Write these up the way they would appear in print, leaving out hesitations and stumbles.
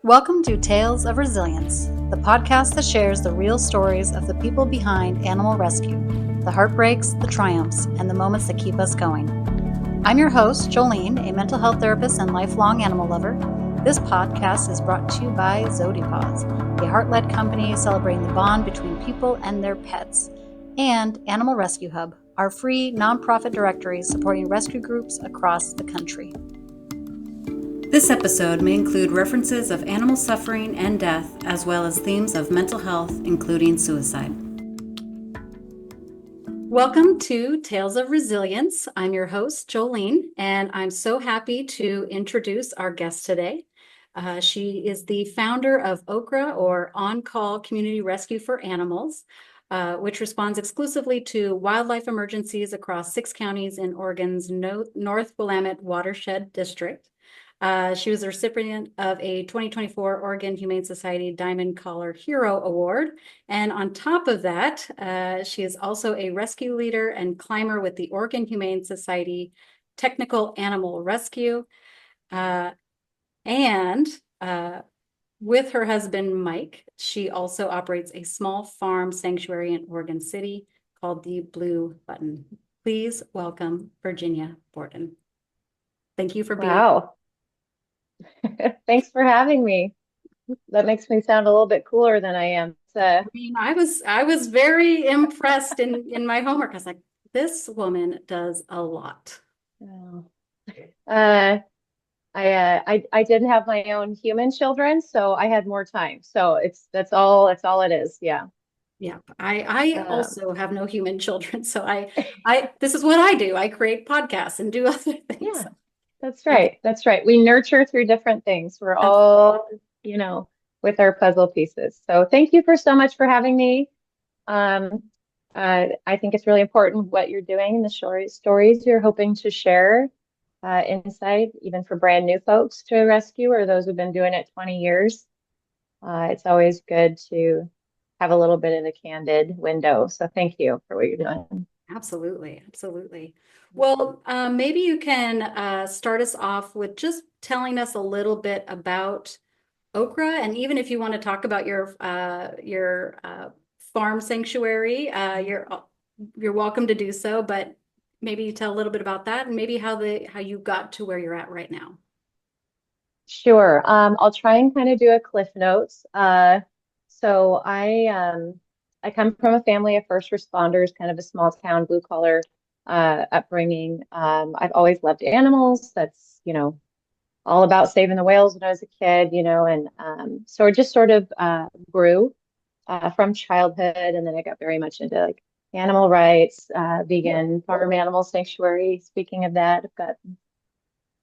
Welcome to Tales of Resilience, the podcast that shares the real stories of the people behind animal rescue, the heartbreaks, the triumphs, and the moments that keep us going. I'm your host, Jolene, a mental health therapist and lifelong animal lover. This podcast is brought to you by Zodipods, a heart-led company celebrating the bond between people and their pets, and Animal Rescue Hub, our free nonprofit directory supporting rescue groups across the country. This episode may include references of animal suffering and death, as well as themes of mental health, including suicide. Welcome to Tales of Resilience. I'm your host, Jolene, and I'm so happy to introduce our guest today. She is the founder of OCCRA, or On-Call Community Rescue for Animals, which responds exclusively to wildlife emergencies across 6 counties in Oregon's North Willamette Watershed District. She was the recipient of a 2024 Oregon Humane Society Diamond Collar Hero Award. And on top of that, she is also a rescue leader and climber with the Oregon Humane Society Technical Animal Rescue. And with her husband, Mike, she also operates a small farm sanctuary in Oregon City called the Blue Button. Please welcome Virginia Borden. Thank you for being here. Wow. Thanks for having me. That makes me sound a little bit cooler than I am. I mean, I was very impressed in my homework. I was like, this woman does a lot. Oh. I didn't have my own human children, so I had more time. So that's all it is. Yeah. Yeah. I also have no human children. So I this is what I do. I create podcasts and do other things. Yeah, that's right. That's right. We nurture through different things. We're all, with our puzzle pieces. So thank you for so much for having me. Um, I think it's really important what you're doing and the stories you're hoping to share, insight, even for brand new folks to rescue or those who've been doing it 20 years. It's always good to have a little bit of a candid window. So thank you for what you're doing. Absolutely. Absolutely. Well, maybe you can start us off with just telling us a little bit about OCCRA, and even if you want to talk about your farm sanctuary, you're welcome to do so. But maybe you tell a little bit about that, and maybe how you got to where you're at right now. Sure. I'll try and kind of do a cliff notes. So I come from a family of first responders, kind of a small town blue collar upbringing. I've always loved animals. That's, all about saving the whales when I was a kid, and so it just sort of grew from childhood, and then I got very much into like animal rights, vegan farm animal sanctuary. Speaking of that, I've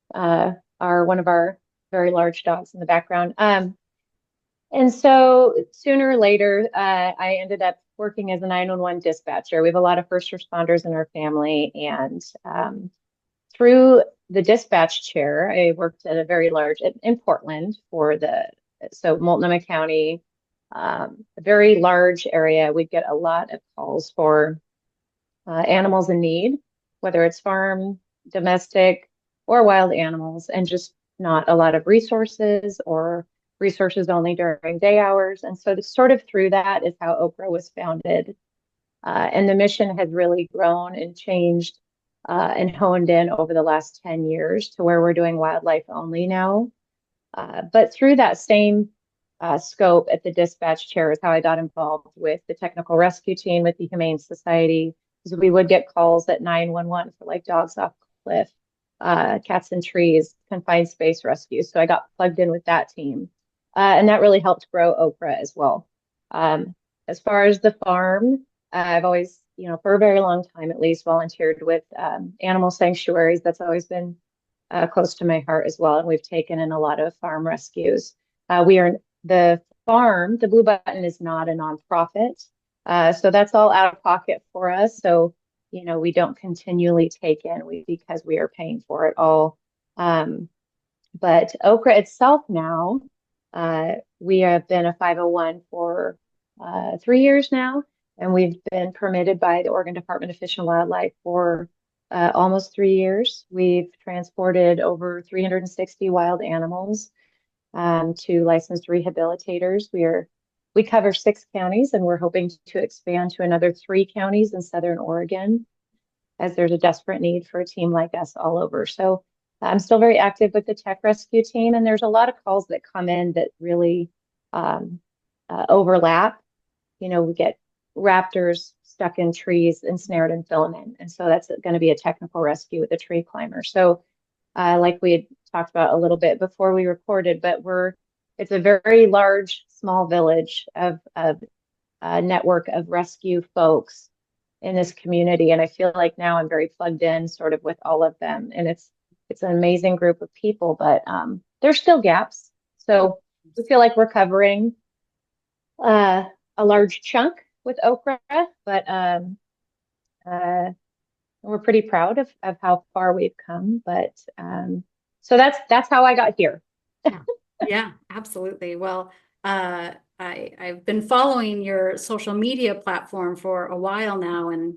got one of our very large dogs in the background. And so sooner or later, I ended up working as a 911 dispatcher. We have a lot of first responders in our family, and through the dispatch chair, I worked at a very large in Portland so Multnomah County, a very large area. We'd get a lot of calls for animals in need, whether it's farm, domestic, or wild animals, and just not a lot of resources or resources only during day hours. And so sort of through that is how OCCRA was founded. And the mission has really grown and changed and honed in over the last 10 years to where we're doing wildlife only now. But through that same scope at the dispatch chair is how I got involved with the technical rescue team with the Humane Society, because we would get calls at 911 for like dogs off cliff, cats in trees, confined space rescue. So I got plugged in with that team. And that really helped grow OCCRA as well. As far as the farm, I've always, for a very long time at least, volunteered with animal sanctuaries. That's always been close to my heart as well. And we've taken in a lot of farm rescues. The farm, the Blue Button, is not a nonprofit. So that's all out of pocket for us. So, we don't continually take in because we are paying for it all. But OCCRA itself now, we have been a 501 for 3 years now, and we've been permitted by the Oregon Department of Fish and Wildlife for almost 3 years. We've transported over 360 wild animals. to licensed rehabilitators. We cover 6 counties, and we're hoping to expand to another 3 counties in Southern Oregon, as there's a desperate need for a team like us all over. So I'm still very active with the tech rescue team, and there's a lot of calls that come in that really um, overlap. We get raptors stuck in trees, ensnared in filament. And so that's going to be a technical rescue with a tree climber. So like we had talked about a little bit before we recorded, but it's a very large, small village of a network of rescue folks in this community. And I feel like now I'm very plugged in sort of with all of them. And it's an amazing group of people, but there's still gaps. So we feel like we're covering a large chunk with OCCRA, but we're pretty proud of how far we've come. But so that's how I got here. Yeah, yeah, absolutely. Well, I've been following your social media platform for a while now, and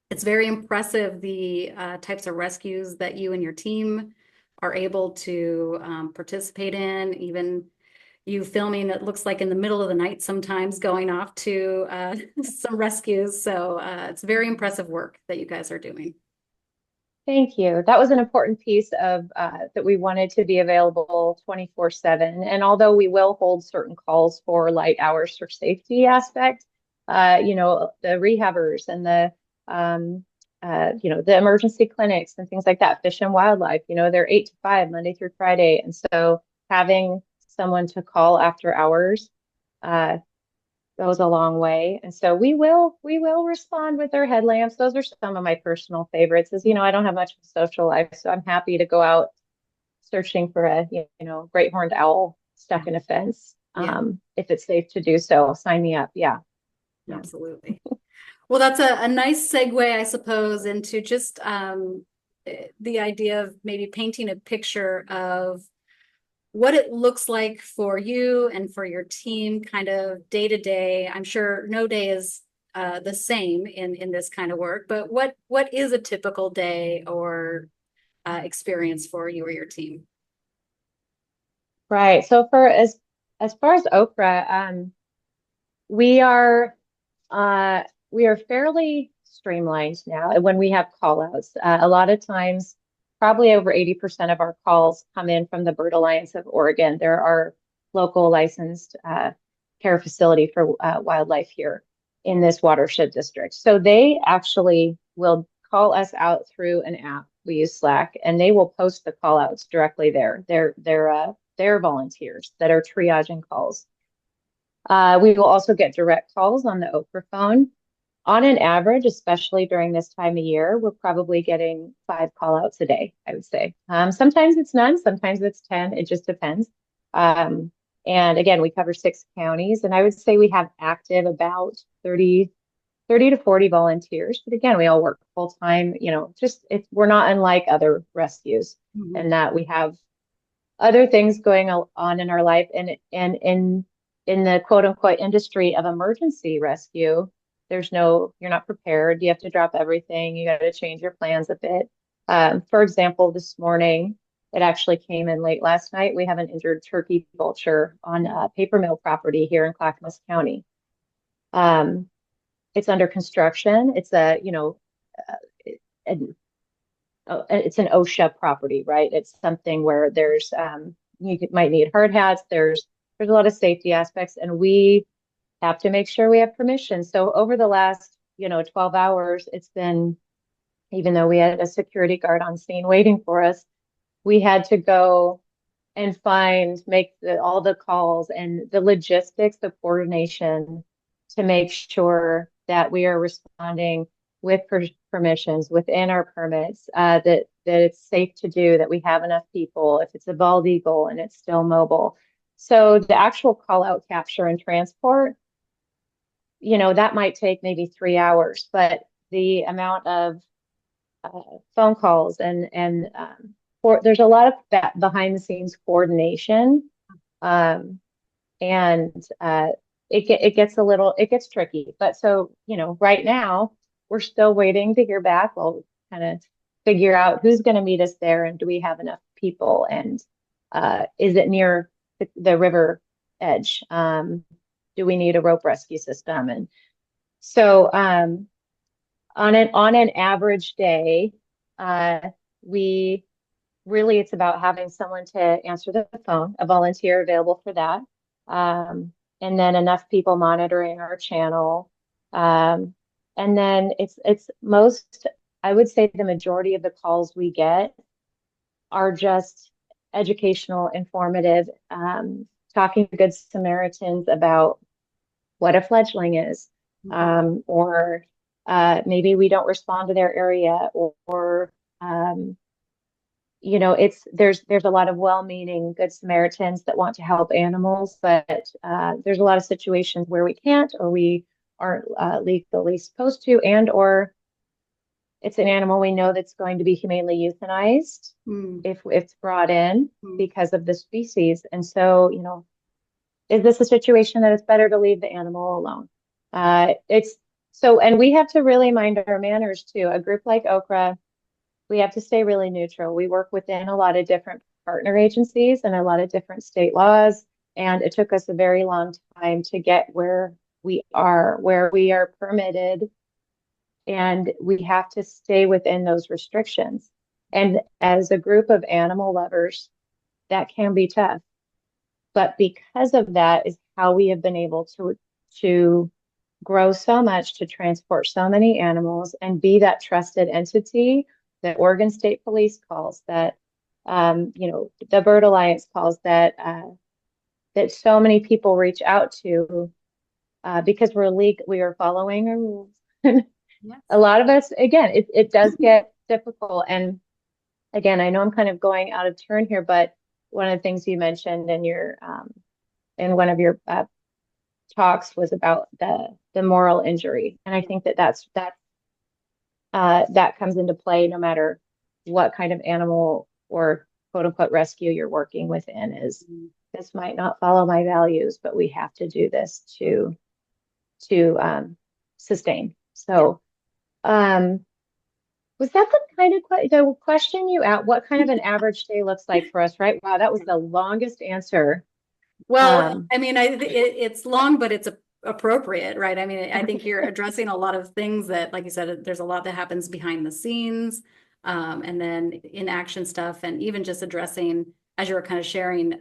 it's very impressive the types of rescues that you and your team are able to participate in. Even you filming, it looks like in the middle of the night sometimes, going off to some rescues. So it's very impressive work that you guys are doing. Thank you. That was an important piece of that we wanted to be available 24/7. And although we will hold certain calls for light hours for safety aspect, the rehabbers and the emergency clinics and things like that, Fish and Wildlife, they're 8 to 5, Monday through Friday. And so having someone to call after hours uh, goes a long way. And so we will respond with our headlamps. Those are some of my personal favorites. I don't have much of a social life, so I'm happy to go out searching for a great horned owl stuck in a fence. Yeah, If it's safe to do so, sign me up. Yeah. Yeah. absolutely. Well, that's a nice segue, I suppose, into just the idea of maybe painting a picture of what it looks like for you and for your team kind of day to day. I'm sure no day is the same in this kind of work, but what is a typical day or experience for you or your team? Right. So for as far as OCCRA, we are uh, we are fairly streamlined now. And when we have call outs, a lot of times, probably over 80% of our calls come in from the Bird Alliance of Oregon. They're our local licensed care facility for wildlife here in this watershed district. So they actually will call us out through an app. We use Slack, and they will post the call outs directly there. They're volunteers that are triaging calls. We will also get direct calls on the OCCRA phone. On an average, especially during this time of year, we're probably getting 5 call outs a day, I would say. Sometimes it's none, sometimes it's 10. It just depends. And again, we cover 6 counties, and I would say we have active about 30 to 40 volunteers. But again, we all work full time, we're not unlike other rescues Mhm. in that we have other things going on in our life. And in the quote unquote industry of emergency rescue, you're not prepared. You have to drop everything. You got to change your plans a bit. For example, this morning, it actually came in late last night. We have an injured turkey vulture on a paper mill property here in Clackamas County. It's under construction. It's it's an OSHA property, right? It's something where there's you might need hard hats. There's a lot of safety aspects, and we have to make sure we have permission. So over the last 12 hours, it's been, even though we had a security guard on scene waiting for us, we had to go and make all the calls and the logistics, the coordination to make sure that we are responding with permissions within our permits, that it's safe to do, that we have enough people, if it's a bald eagle and it's still mobile. So the actual call out capture and transport, that might take maybe 3 hours, but the amount of phone calls there's a lot of that behind the scenes coordination. And it gets tricky. But so, right now we're still waiting to hear back. We'll kind of figure out who's going to meet us there, and do we have enough people, and is it near the river edge. Do we need a rope rescue system? And so on an average day, we really, it's about having someone to answer the phone, a volunteer available for that. And then enough people monitoring our channel. And then it's most, I would say the majority of the calls we get are just educational, informative, talking to Good Samaritans about what a fledgling is, or maybe we don't respond to their area, or there's a lot of well-meaning Good Samaritans that want to help animals, but there's a lot of situations where we can't, or we aren't legally supposed to, and or it's an animal we know that's going to be humanely euthanized if it's brought in because of the species. And so, is this a situation that it's better to leave the animal alone? And we have to really mind our manners too. A group like OCCRA, we have to stay really neutral. We work within a lot of different partner agencies and a lot of different state laws. And it took us a very long time to get where we are permitted, and we have to stay within those restrictions. And as a group of animal lovers, that can be tough. But because of that is how we have been able to grow so much, to transport so many animals and be that trusted entity that Oregon State Police calls, that the Bird Alliance calls, that so many people reach out to because we are following our rules. Yes. A lot of us, again, it does get difficult. And again, I know I'm kind of going out of turn here, but one of the things you mentioned in in one of your talks was about the moral injury, and I think that comes into play no matter what kind of animal or quote unquote rescue you're working within. Is this might not follow my values, but we have to do this to sustain. So, was that the kind of the question you asked? What kind of an average day looks like for us, right? Wow, that was the longest answer. Well, I mean, it's long, but it's appropriate, right? I mean, I think you're addressing a lot of things that, like you said, there's a lot that happens behind the scenes, and then in action stuff, and even just addressing, as you were kind of sharing,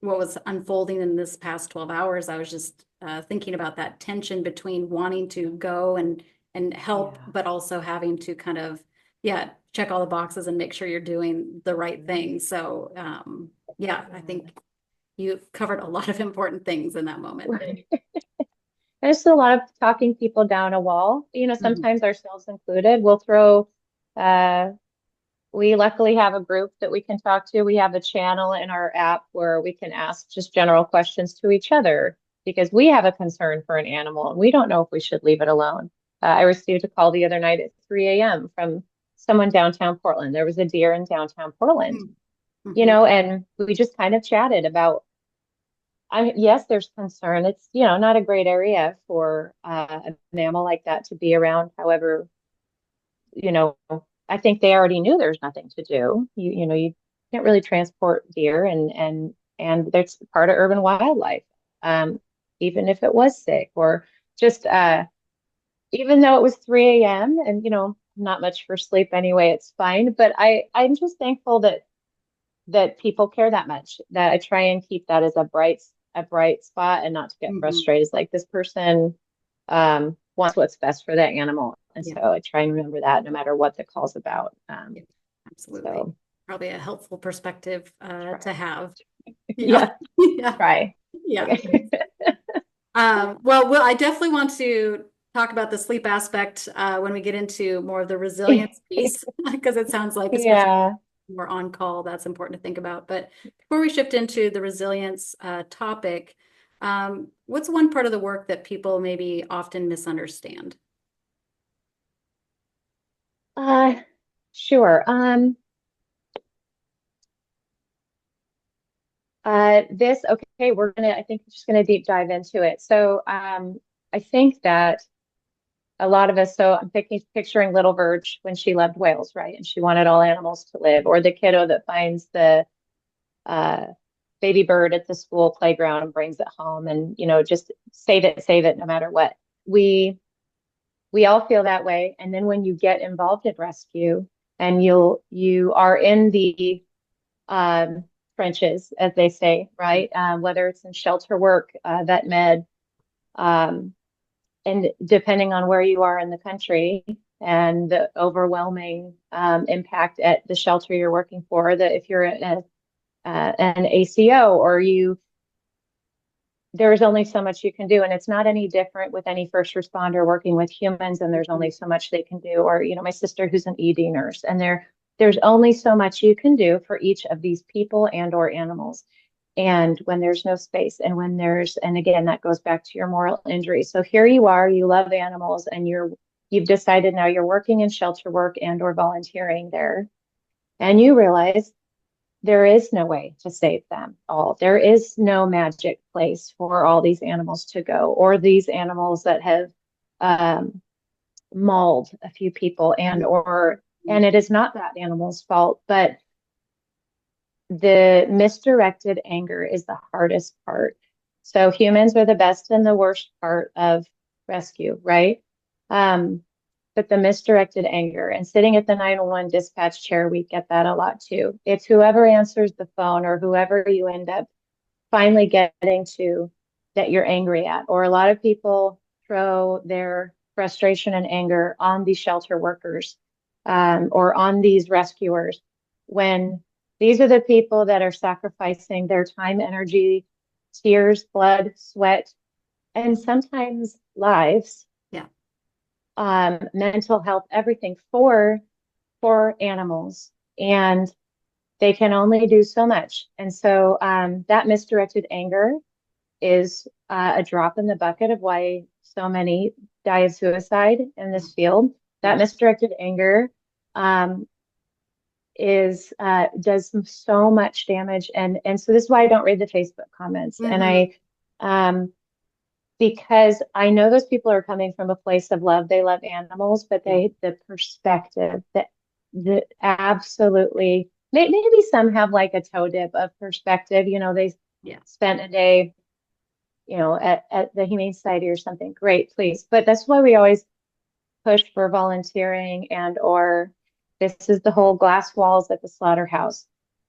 what was unfolding in this past 12 hours. I was just thinking about that tension between wanting to go and help, but also having to kind of, check all the boxes and make sure you're doing the right thing. So, I think you covered a lot of important things in that moment. There's a lot of talking people down a wall, sometimes ourselves included. We'll throw, we luckily have a group that we can talk to. We have a channel in our app where we can ask just general questions to each other because we have a concern for an animal and we don't know if we should leave it alone. I received a call the other night at 3 a.m. from someone downtown Portland. There was a deer in downtown Portland, and we just kind of chatted about, yes, there's concern. It's, not a great area for a mammal like that to be around. However, I think they already knew there's nothing to do. You can't really transport deer and that's part of urban wildlife. Even if it was sick or just, even though it was 3 a.m. and, not much for sleep anyway, it's fine. But I'm just thankful that people care that much, that I try and keep that as a bright spot and not to get frustrated. It's like this person wants what's best for that animal. And so I try and remember that no matter what the call's about. Absolutely. So. Probably a helpful perspective to have. Try. Okay. Well, I definitely want to talk about the sleep aspect when we get into more of the resilience piece, because it sounds like we're on call, that's important to think about. But before we shift into the resilience topic, what's one part of the work that people maybe often misunderstand? Sure. I think we're just gonna deep dive into it. So I think that a lot of us, so I'm picturing little Verge when she loved whales, right? And she wanted all animals to live, or the kiddo that finds the baby bird at the school playground and brings it home and, just save it no matter what. We all feel that way. And then when you get involved in rescue and you are in the um, trenches, as they say, right? Whether it's in shelter work, vet med, um, and depending on where you are in the country and the overwhelming impact at the shelter you're working for, that if you're an ACO or there's only so much you can do. And it's not any different with any first responder working with humans, and there's only so much they can do. Or, my sister who's an ED nurse, and there's only so much you can do for each of these people and or animals. And when there's no space, and and again, that goes back to your moral injury. So here you are, you love animals, and you've decided now you're working in shelter work and or volunteering there. And you realize there is no way to save them all. There is no magic place for all these animals to go, or these animals that have mauled a few people and it is not that animal's fault, but the misdirected anger is the hardest part. So humans are the best and the worst part of rescue, right? But the misdirected anger, and sitting at the 911 dispatch chair, we get that a lot too. It's whoever answers the phone or whoever you end up finally getting to that you're angry at. Or a lot of people throw their frustration and anger on these shelter workers or on these rescuers, when these are the people that are sacrificing their time, energy, tears, blood, sweat, and sometimes lives, mental health, everything for animals, and they can only do so much. And so that misdirected anger is a drop in the bucket of why so many die of suicide in this field. That misdirected anger does so much damage, and so this is why I don't read the Facebook comments. And I because I know those people are coming from a place of love. They love animals, but the perspective that the absolutely maybe some have like a toe dip of perspective. They spent a day, at the Humane Society or something. Great, please. But that's why we always push for volunteering or this is the whole glass walls at the slaughterhouse.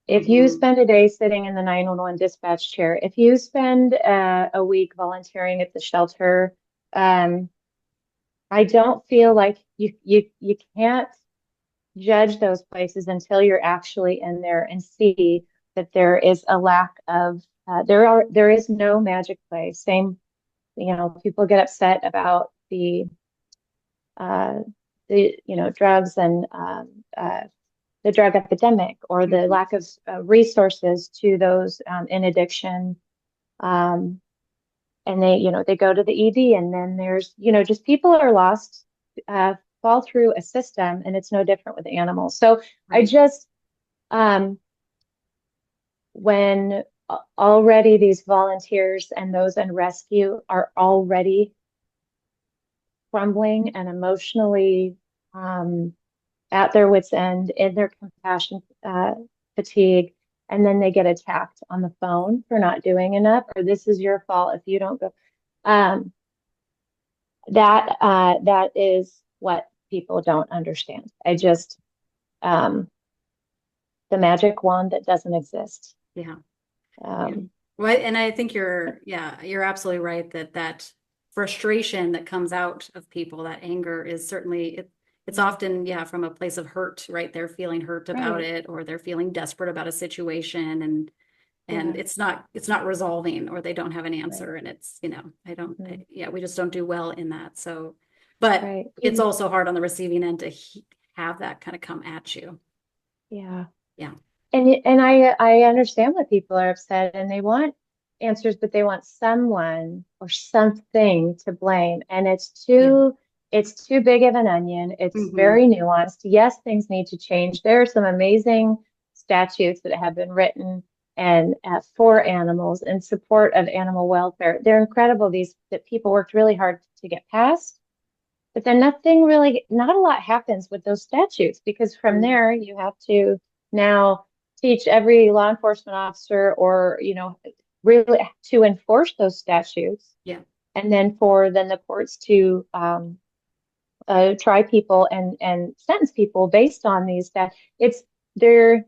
If you spend a day sitting in the 911 dispatch chair, if you spend a week volunteering at the shelter, I don't feel like you can't judge those places until you're actually in there and see that there is a lack of there is no magic place. Same, people get upset about the drugs and the drug epidemic or the lack of resources to those in addiction. And they go to the ED, and then there's, just people are lost, fall through a system, and it's no different with animals. So I just, when already these volunteers and those in rescue are already crumbling and emotionally at their wits' end, in their compassion fatigue, and then they get attacked on the phone for not doing enough, or this is your fault if you don't go. That is what people don't understand. The magic wand that doesn't exist. Well, and I think you're absolutely right that frustration that comes out of people, that anger is certainly it's often from a place of hurt, right? They're feeling hurt about it, or they're feeling desperate about a situation, and it's not resolving, or they don't have an answer, and it's we just don't do well in that. So, but it's also hard on the receiving end to have that kind of come at you. And I understand why people are upset and they want answers, but they want someone or something to blame, and it's too big of an onion. It's very nuanced. Yes, things need to change. There are some amazing statutes that have been written and for animals in support of animal welfare. They're incredible. That people worked really hard to get passed, but then not a lot happens with those statutes, because from there you have to now teach every law enforcement officer or, really to enforce those statutes. Yeah. And then then the courts to try people and sentence people based on these that there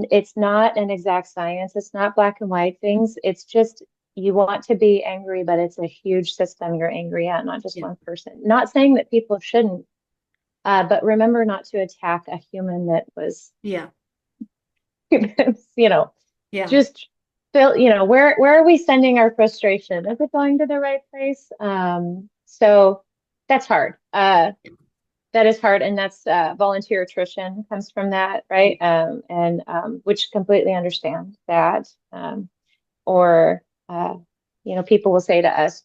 it's not an exact science. It's not black and white things. It's just you want to be angry, but it's a huge system you're angry at, not just Yeah. one person. Not saying that people shouldn't, but remember not to attack a human that was, Yeah. you know, Yeah. just feel, where are we sending our frustration? Is it going to the right place? So that's hard. That is hard, and that's volunteer attrition comes from that, right? And which completely understand that. Or people will say to us,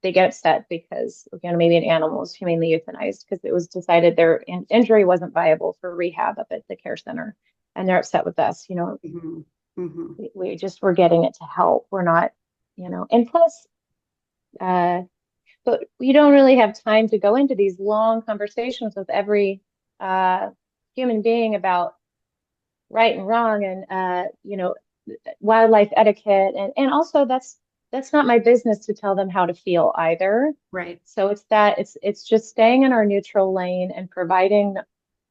they get upset because maybe an animal is humanely euthanized because it was decided their injury wasn't viable for rehab up at the care center, and they're upset with us. Hmm. Hmm. We just we're getting it to help. We're not, and plus, uh, but you don't really have time to go into these long conversations with every uh, human being about right and wrong and wildlife etiquette and also that's not my business to tell them how to feel either. Right. So it's just staying in our neutral lane and providing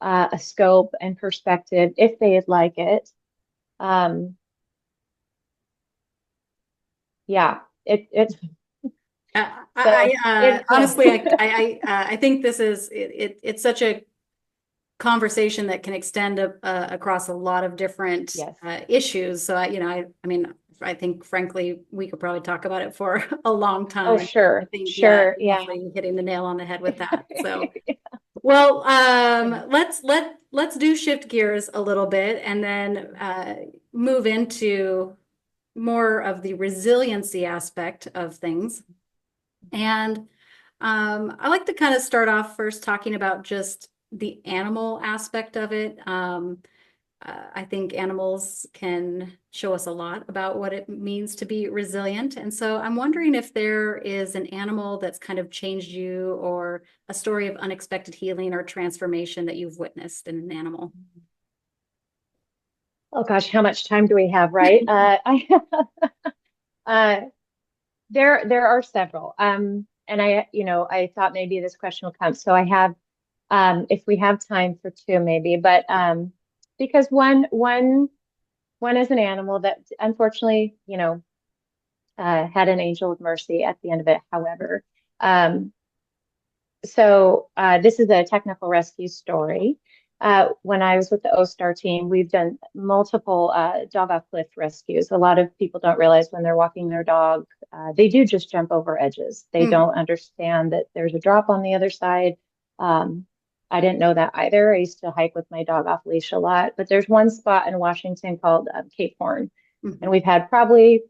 a scope and perspective if they'd like it. Um, yeah, it so it's Honestly, I think this is it's such a conversation that can extend across a lot of different yes. issues. So I mean, I think frankly, we could probably talk about it for a long Oh, time. I sure, think, yeah, sure, yeah. definitely hitting the nail on the head with that. So, well, let's do shift gears a little bit and then move into more of the resiliency aspect of things. And I like to kind of start off first talking about just the animal aspect of it. I think animals can show us a lot about what it means to be resilient. And so I'm wondering if there is an animal that's kind of changed you or a story of unexpected healing or transformation that you've witnessed in an animal. Oh gosh, how much time do we have, right? uh, there are several. And I thought maybe this question will come. So I have, if we have time for two, maybe, but because one is an animal that unfortunately, had an angel of mercy at the end of it. However, um, this is a technical rescue story. When I was with the OCCRA team, we've done multiple dog off cliff rescues. A lot of people don't realize when they're walking their dog, they do just jump over edges. They Mm, don't understand that there's a drop on the other side. Um, I didn't know that either. I used to hike with my dog off leash a lot, but there's one spot in Washington called Cape Horn, and mhm, we've had probably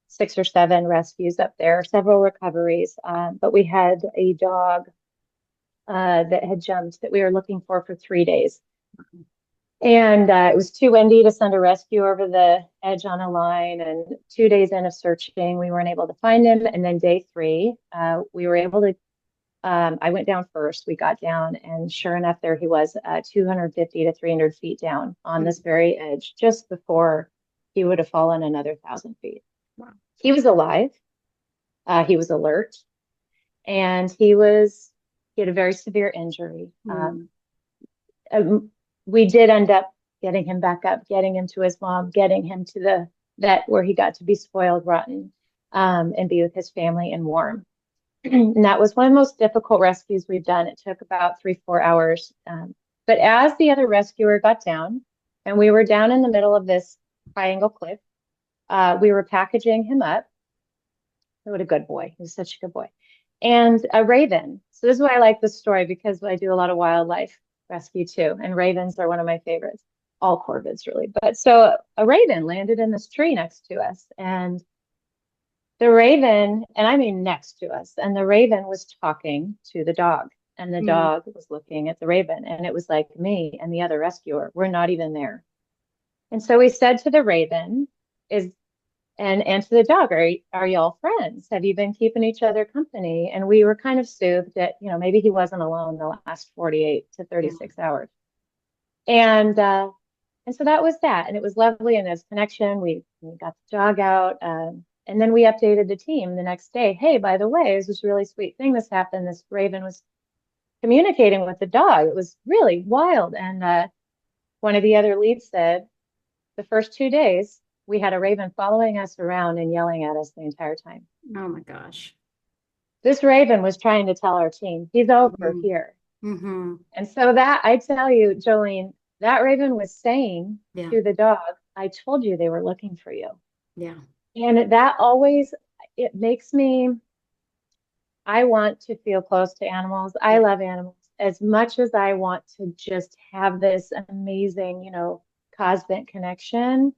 6 or 7 rescues up there, several recoveries. But we had a dog that had jumped that we were looking for 3 days. And it was too windy to send a rescue over the edge on a line. And 2 days in of searching, we weren't able to find him. And then day 3, we were able to. I went down first. We got down, and sure enough, there he was, 250 to 300 feet down on this mhm. very edge, just before he would have fallen another 1,000 feet. Wow. He was alive. He was alert, and he had a very severe injury. Mm, Um, we did end up getting him back up, getting him to his mom, getting him to the vet where he got to be spoiled rotten, and be with his family and warm. And that was one of the most difficult rescues we've done. It took about 3, 4 hours. But as the other rescuer got down, and we were down in the middle of this triangle cliff, we were packaging him up. What a good boy. He was such a good boy. And a raven. So this is why I like this story, because I do a lot of wildlife rescue too. And ravens are one of my favorites. All corvids really. But so a raven landed in this tree next to us. And the raven, and I mean next to us, and the raven was talking to the dog. And the mm, dog was looking at the raven. And it was like me and the other rescuer. We're not even there. And so we said to the raven, is and to the dog, are y'all friends? Have you been keeping each other company? And we were kind of soothed that, maybe he wasn't alone the last 48 to yeah. 36 hours. And And so that was that. And it was lovely. And there's connection. We got the dog out. And then we updated the team the next day. Hey, by the way, it was this really sweet thing that's happened. This raven was communicating with the dog. It was really wild. And one of the other leads said the first 2 days, we had a raven following us around and yelling at us the entire time. Oh my gosh. This raven was trying to tell our team, he's over Mm-hmm. here. Mm-hmm. And so that, I tell you, Jolene, that raven was saying Yeah. to the dog, I told you they were looking for you. Yeah. And that always, it makes me, I want to feel close to animals. I Yeah. love animals as much as I want to just have this amazing, cosmic connection.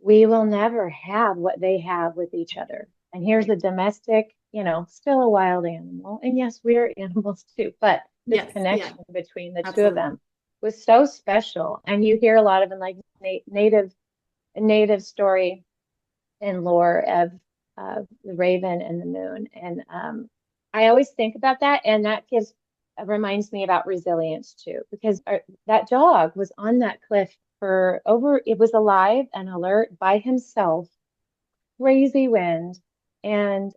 We will never have what they have with each other. And here's Right. a domestic, still a wild animal. And yes, we're animals too, but this Yes. Yeah. connection between the two of Absolutely. them was so special. And you hear a lot of in like native story and lore of the raven and the moon. And I always think about that, and that reminds me about resilience too, because that dog was on that cliff for over. It was alive and alert by himself, crazy wind, and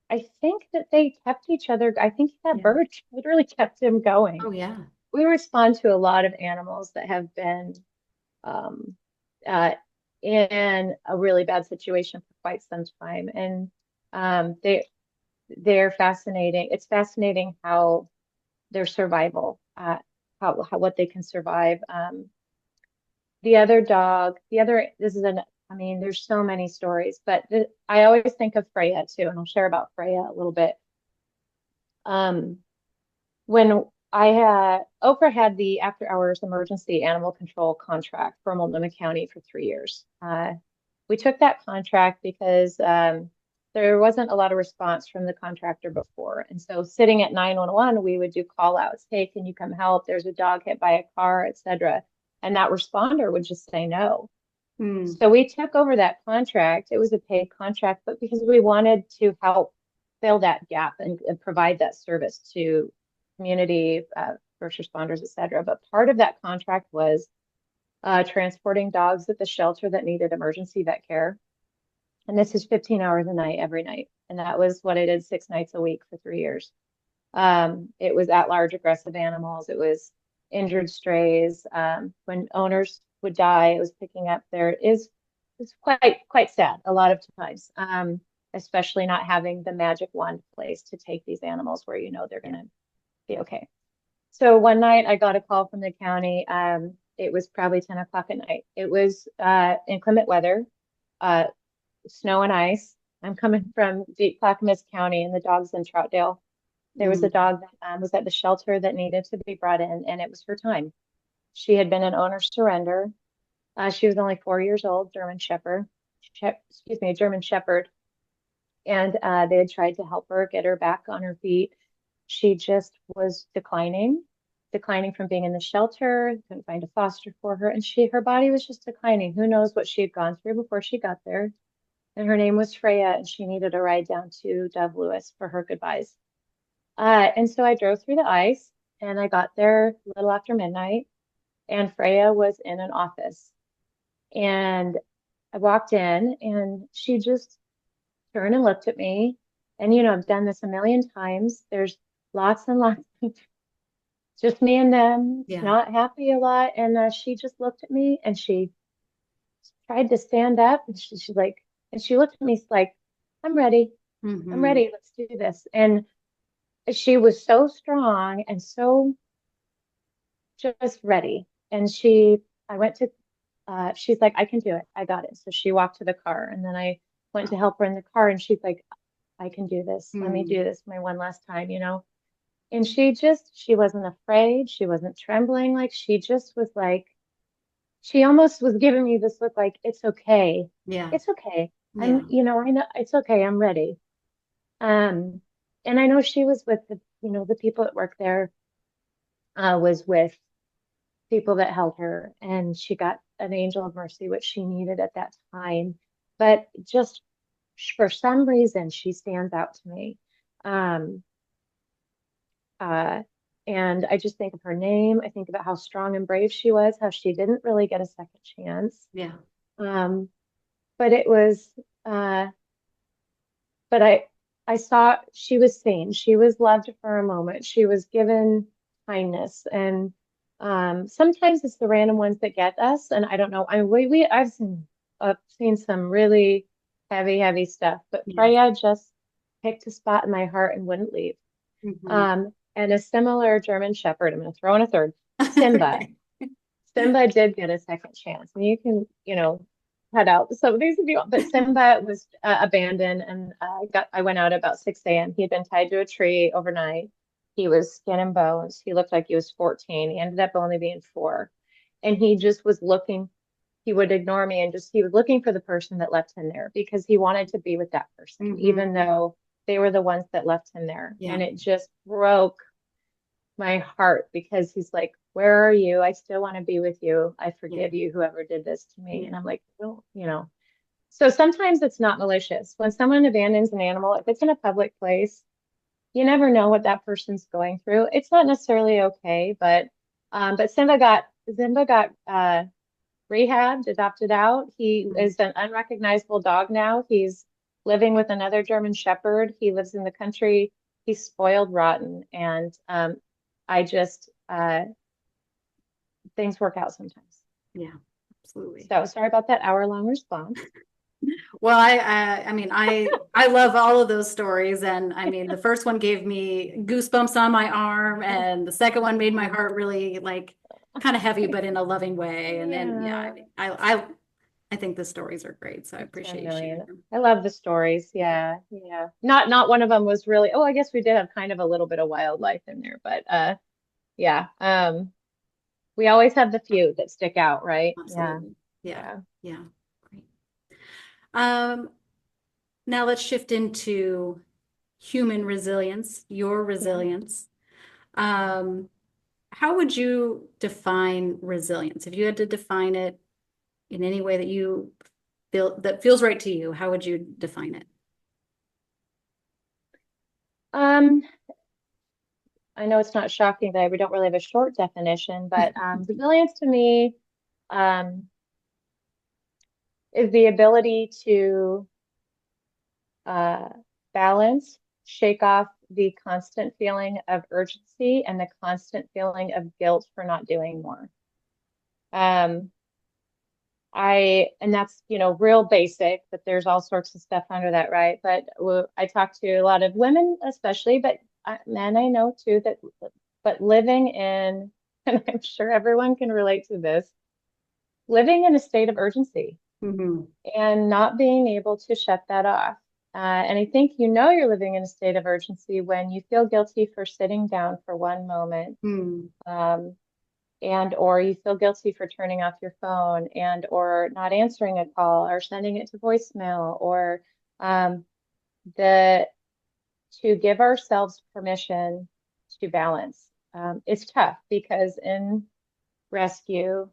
I think that they kept each other. I think that Yeah. bird literally kept him going. Oh yeah. We respond to a lot of animals that have been um, uh, in a really bad situation for quite some time. And they're fascinating. It's fascinating how their survival, how what they can survive. The other dog, this is I mean, there's so many stories, but I always think of Freya too, and I'll share about Freya a little bit. Um, when OCCRA had the after hours emergency animal control contract for Multnomah County for 3 years. We took that contract because there wasn't a lot of response from the contractor before. And so sitting at 911, we would do call outs. Hey, can you come help? There's a dog hit by a car, etc. And that responder would just say no. Mm. So we took over that contract. It was a paid contract, but because we wanted to help fill that gap and provide that service to community, first responders, et cetera. But part of that contract was transporting dogs at the shelter that needed emergency vet care. And this is 15 hours a night, every night. And that was what I did 6 nights a week for 3 years. It was at large aggressive animals. It was injured strays. When owners would die, it was picking up it's quite sad a lot of times, especially not having the magic wand place to take these animals where they're Yeah. going to be okay. So one night I got a call from the county. It was probably 10 o'clock at night. It was inclement weather, uh, snow and ice. I'm coming from deep Clackamas County, and the dog's in Troutdale. There was a Mm. dog that was at the shelter that needed to be brought in, and it was her time. She had been an owner surrender. She was only 4 years old, excuse me, a German Shepherd, and they had tried to help her get her back on her feet. She just was declining from being in the shelter, couldn't find a foster for her, and her body was just declining. Who knows what she had gone through before she got there. And her name was Freya, and she needed a ride down to Dove Lewis for her goodbyes. And so I drove through the ice, and I got there a little after midnight, and Freya was in an office. And I walked in, and she just turned and looked at me. And, I've done this a million times. There's lots and lots of just me and them, Yeah. not happy a lot. And she just looked at me, and she tried to stand up, and she's like, and she looked at me like, I'm ready. I'm Mm-hmm. ready. Let's do this. And she was so strong and so just ready. And I went to, she's like, I can do it. I got it. So she walked to the car, and then I went to Wow. help her in the car, and she's like, I can do this. Let me Mm. do this my one last time. And she wasn't afraid. She wasn't trembling. Like she just was like, she almost was giving me this look like, it's okay. Yeah. It's okay. Yeah. I know it's okay. I'm ready. Um, and I know she was with the people that work there, was with people that held her, and she got an angel of mercy, which she needed at that time. But just for some reason, she stands out to me. Um, uh, And I just think of her name. I think about how strong and brave she was, how she didn't really get a second chance. Yeah. Um, but it was, uh, but I saw she was seen. She was loved for a moment. She was given kindness, and sometimes it's the random ones that get us. And I don't know. I I've seen some really heavy stuff, but Yes. Freya just picked a spot in my heart and wouldn't leave. Hmm. And a similar German Shepherd, I'm going to throw in a third, Simba. Okay. Simba did get a second chance, and you can, cut out some of these if you want. But Simba was abandoned, and I went out about 6 a.m. He had been tied to a tree overnight. He was skin and bones. He looked like he was 14. He ended up only being 4, and he just was looking. He would ignore me and just he was looking for the person that left him there because he wanted to be with that person, even Hmm. though they were the ones that left him there. Yeah. And it just broke my heart because he's like, where are you? I still want to be with you. I Yeah. forgive you, whoever did this to me. Yeah. And I'm like, no, So sometimes it's not malicious. When someone abandons an animal, if it's in a public place, you never know what that person's going through. It's not necessarily okay, but Simba got rehabbed, adopted out. He Mhm. is an unrecognizable dog now. He's living with another German Shepherd. He lives in the country. He's spoiled rotten, and I just things work out sometimes. Yeah, absolutely. So sorry about that hour-long response. Well, I mean, I love all of those stories, and I mean, the first one gave me goosebumps on my arm, and the second one made my Yeah, heart really like kind of heavy, but in a loving way. And then, yeah, yeah, I think the stories are great, so I 10 appreciate you sharing million. them. I love the stories. Yeah. Yeah, yeah. Not one of them was really. Oh, I guess we did have kind of a little bit of wildlife in there, but yeah. We always have the few that stick out, right? Yeah, Absolutely. Yeah. yeah. Yeah. Great. Um, Now let's shift into human resilience, your Yeah. resilience. Um, how would you define resilience? If you had to define it in any way that you feel that feels right to you, how would you define it? Um, I know it's not shocking that we don't really have a short definition, but resilience to me um, is the ability to uh, balance, shake off the constant feeling of urgency and the constant feeling of guilt for not doing more. Um, and that's, real basic, but there's all sorts of stuff under that, right? But I talk to a lot of women, especially, but men I know too, but living in, and I'm sure everyone can relate to this, living in a state of urgency Hmm. and not being able to shut that off. And I think you're living in a state of urgency when you feel guilty for sitting down for one moment. Hmm. Um, and or you feel guilty for turning off your phone and or not answering a call or sending it to voicemail or um, the to give ourselves permission to balance. It's tough because in rescue,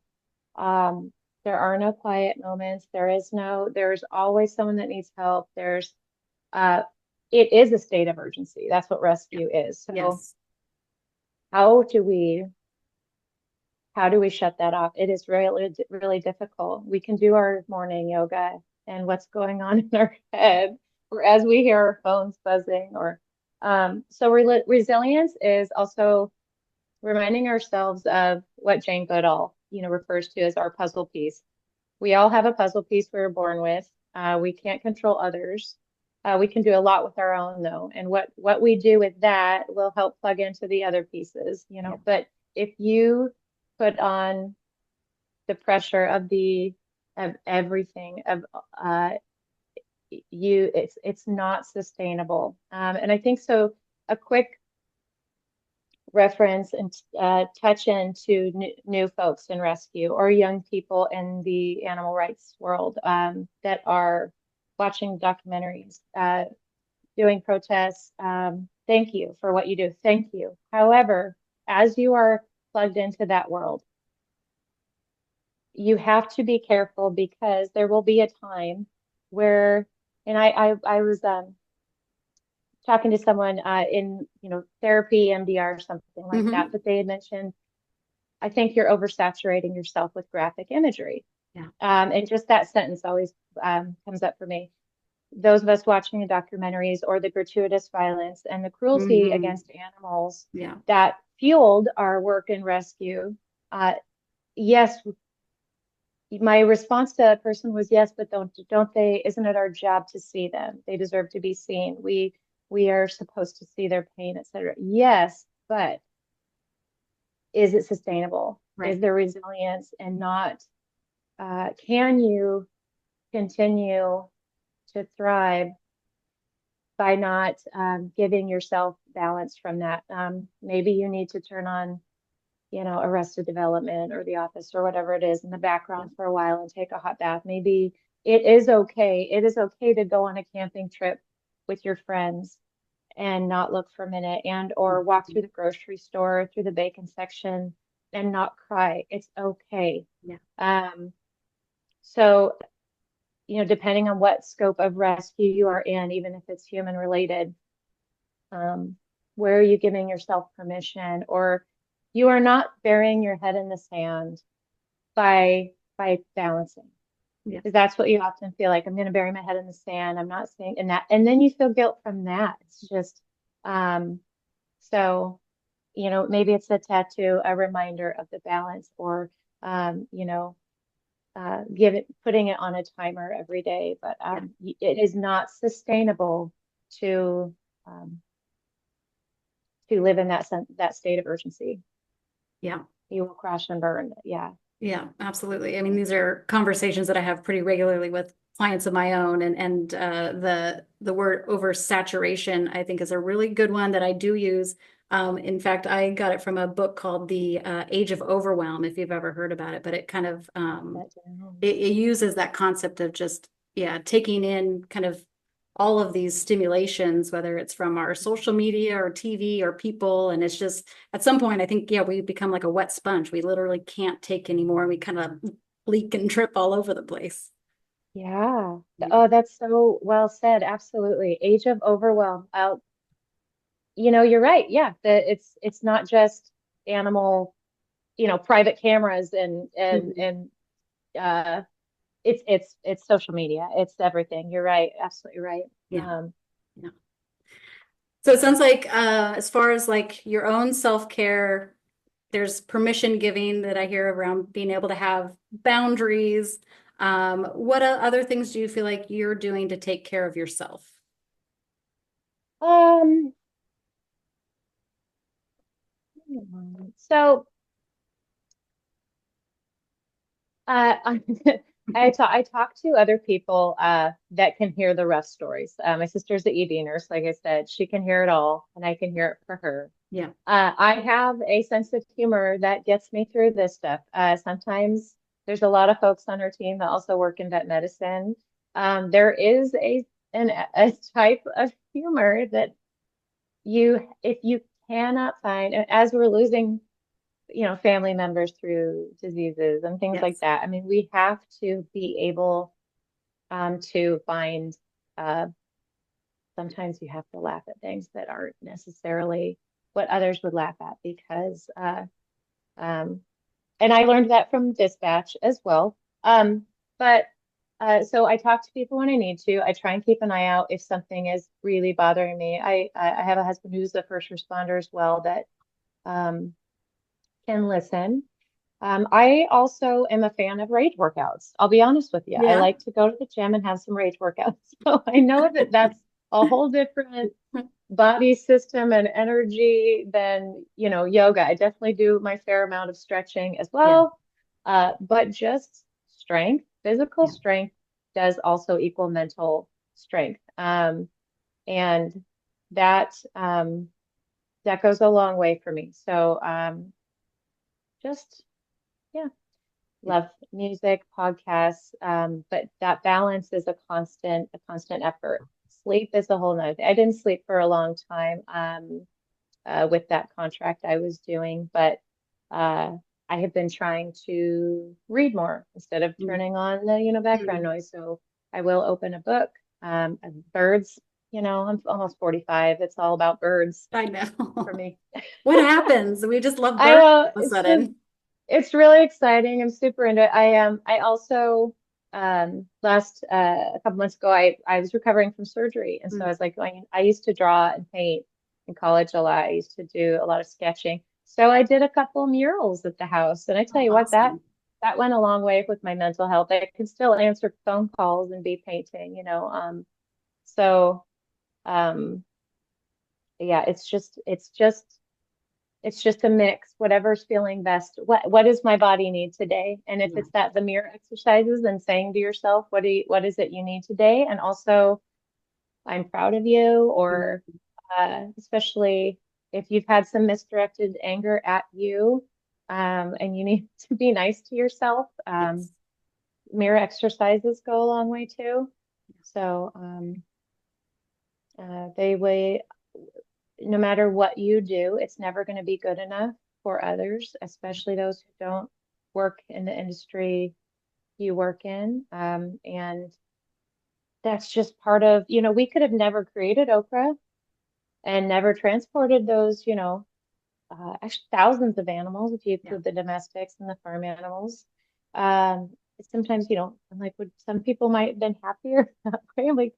um, there are no quiet moments. There's always someone that needs help. Uh, it is a state of urgency. That's what Yeah. rescue is. So Yes. how do we How do we shut that off? It is really, really difficult. We can do our morning yoga and what's going on in our head, or as we hear our phones buzzing, or so resilience is also reminding ourselves of what Jane Goodall, refers to as our puzzle piece. We all have a puzzle piece we were born with. We can't control others. We can do a lot with our own though, and what we do with that will help plug into the other pieces, Yeah. But if you put on the pressure of everything of uh it's not sustainable. And I think so. A quick reference and touch into new folks in rescue or young people in the animal rights world that are watching documentaries, doing protests. Thank you for what you do. Thank you. However, as you are plugged into that world, you have to be careful because there will be a time where, and I was talking to someone in, therapy, MDR, something like that, Hmm. but they had mentioned, I think you're oversaturating yourself with graphic imagery. Yeah. And just that sentence always comes up for me. Those of us watching the documentaries or the gratuitous violence and the cruelty Hmm. against animals Yeah. that fueled our work in rescue. Yes, my response to that person was yes, but don't they, isn't it our job to see them? They deserve to be seen. We are supposed to see their pain, etc. Yes, but is it sustainable? Is Right. there resilience and not can you continue to thrive by not giving yourself balance from that? Maybe you need to turn on, Arrested Development or The Office or whatever it is in the Yeah. background for a while and take a hot bath. Maybe it is okay. It is okay to go on a camping trip with your friends and not look for a minute and or walk Mhm. through the grocery store, through the bacon section and not cry. It's okay. Yeah. Um, so, depending on what scope of rescue you are in, even if it's human related, um, where are you giving yourself permission? Or you are not burying your head in the sand by balancing. Yeah. Because that's what you often feel like. I'm going to bury my head in the sand. I'm not seeing and that, and then you feel guilt from that. It's just um, so maybe it's a tattoo, a reminder of the balance, or um, you know, putting it on a timer every day. But Yeah. it is not sustainable to um, to live in that state of urgency. Yeah. You will crash and burn. Yeah. Yeah, absolutely. I mean, these are conversations that I have pretty regularly with clients of my own, and the word oversaturation I think is a really good one that I do use. In fact, I got it from a book called The Age of Overwhelm, if you've ever heard about it. But it kind of That down. it uses that concept of just, yeah, taking in kind of all of these stimulations, whether it's from our social media or TV or people. And it's just at some point, I think, yeah, we become like a wet sponge. We literally can't take anymore. We kind of leak and trip all over the place. Yeah. Yeah. Oh, that's so well said. Absolutely. Age of overwhelm. You're right. Yeah. It's not just animal, private cameras Mhm. and uh it's social media. It's everything. You're right. Absolutely right. Yeah. Yeah. So it sounds like as far as like your own self-care, there's permission giving that I hear around being able to have boundaries. What other things do you feel like you're doing to take care of yourself? Um, so I I talk to other people that can hear the rough stories. My sister's the ED nurse, like I said, she can hear it all, and I can hear it for her. Yeah. I have a sense of humor that gets me through this stuff. Sometimes there's a lot of folks on our team that also work in vet medicine. There is a type of humor that if you cannot find, as we're losing family members through diseases and things like Yes. that. I mean, we have to be able to find, uh, sometimes you have to laugh at things that aren't necessarily what others would laugh at because, um, and I learned that from dispatch as well. But so I talk to people when I need to. I try and keep an eye out if something is really bothering me. I have a husband who's a first responder as well that um, can listen. I also am a fan of rage workouts. I'll be honest with you. I Yeah. like to go to the gym and have some rage workouts. So I know that that's a whole different body system and energy than, yoga. I definitely do my fair amount of stretching as Yeah. well. But just strength, physical Yeah. strength does also equal mental strength. And that that goes a long way for me. So just yeah. Love music, podcasts, but that balance is a constant effort. Sleep is a whole nother thing. I didn't sleep for a long time with that contract I was doing, but uh, I have been trying to read more instead of Mm. turning on the background Mm. noise. So I will open a book, birds. I'm almost 45. It's all about birds I for know. me. What happens? We just love I birds know all of a sudden. it's really exciting. I'm super into it. I also last a couple months ago I was recovering from surgery, and so I Mm, was like going, I used to draw and paint in college a lot. I used to do a lot of sketching. So I did a couple murals at the house, and I tell oh, you what, awesome. that went a long way with my mental health. I could still answer phone calls and be painting, so um yeah, it's just a mix, whatever's feeling best. What does my body need today? And if Yeah. it's the mirror exercises, then saying to yourself, what is it you need today? And also, I'm proud of you, or Mm, especially if you've had some misdirected anger at you, and you need to be nice to yourself. yes. Mirror exercises go a long way too. So they weigh no matter what you do, it's never going to be good enough for others, especially those who don't work in the industry you work in. And that's just part of, we could have never created OCCRA and never transported those, actually thousands of animals, if you Yeah. include the domestics and the farm animals. Um, Sometimes, I'm like, would some people might have been happier that way? I'm like,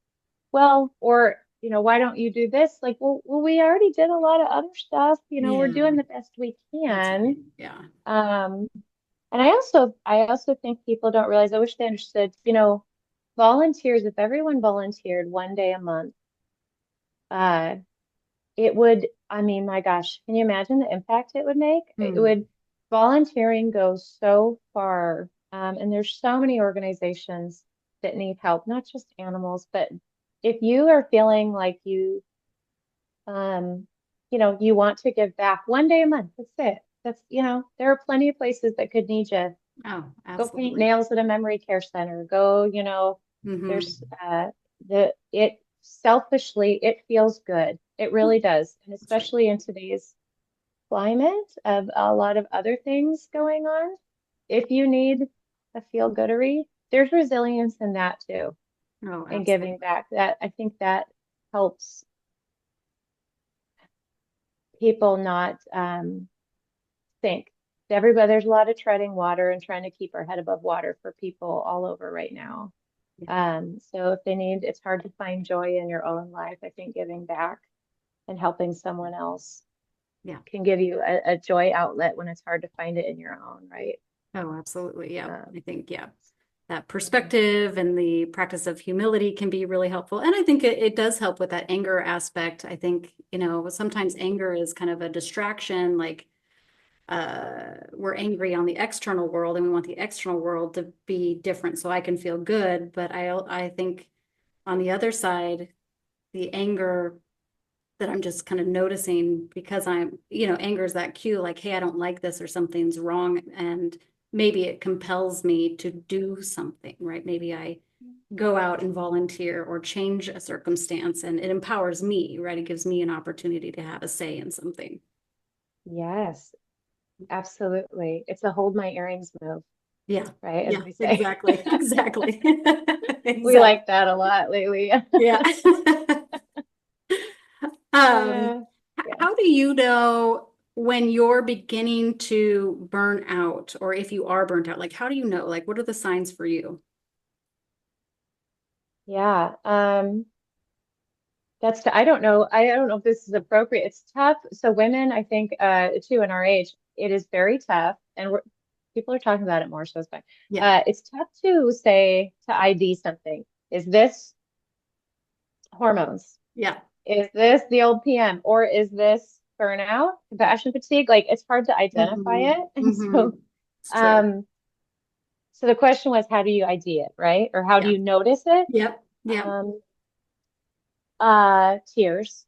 well, or, why don't you do this? Like, well, we already did a lot of other stuff. We're Yeah. doing the best we That's right. can. Yeah. Um, and I also think people don't realize, I wish they understood, volunteers, if everyone volunteered one day a month, uh, it would, I mean, my gosh, can you imagine the impact it would make? Mm, Volunteering goes so far. And there's so many organizations that need help, not just animals, but if you are feeling like um, you want to give back one day a month, that's it. There are plenty of places that could need you. oh, Go paint absolutely. nails at a memory care center. Go, Hmm. there's it selfishly, it feels good. It really does. And That's right. especially in today's climate of a lot of other things going on, if you need a feel goodery, there's resilience in that too, Oh, and giving absolutely. back. That I think that helps people not think. Everybody, there's a lot of treading water and trying to keep our head above water for people all over right now. Yeah. So if they need, it's hard to find joy in your own life. I think giving back and helping someone else Yeah. can give you a joy outlet when it's hard to find it in your own, right? Oh, absolutely. Yeah. Um, I think, yeah, that yeah. perspective and the practice of humility can be really helpful. And I think it does help with that anger aspect. I think, sometimes anger is kind of a distraction, like we're angry on the external world and we want the external world to be different so I can feel good. But I think on the other side, the anger that I'm just kind of noticing because anger is that cue, like, hey, I don't like this or something's wrong. And maybe it compels me to do something, right? Maybe I go out and volunteer or change a circumstance and it empowers me, right? It gives me an opportunity to have a say in something. Yes, absolutely. It's a hold my earrings move, Yeah. right? As Yeah, we say. exactly. Exactly. We Exactly. like that a lot lately. Yeah. Um, Uh, yeah. how do you know when you're beginning to burn out or if you are burnt out? Like, how do you know? Like, what are the signs for you? Yeah. I don't know. I don't know if this is appropriate. It's tough. So women, I think, too, in our age, it is very tough, and people are talking about it more, so it's fine. Yeah. It's tough to say to ID something. Is this hormones? Yeah. Is this the old PM, or is this burnout, compassion fatigue? Like it's hard to identify Hmm. it, and Hmm. It's true. um, so the question was, how do you ID it, right? Or how do Yeah. you notice it? Yep. Yep. Um, tears.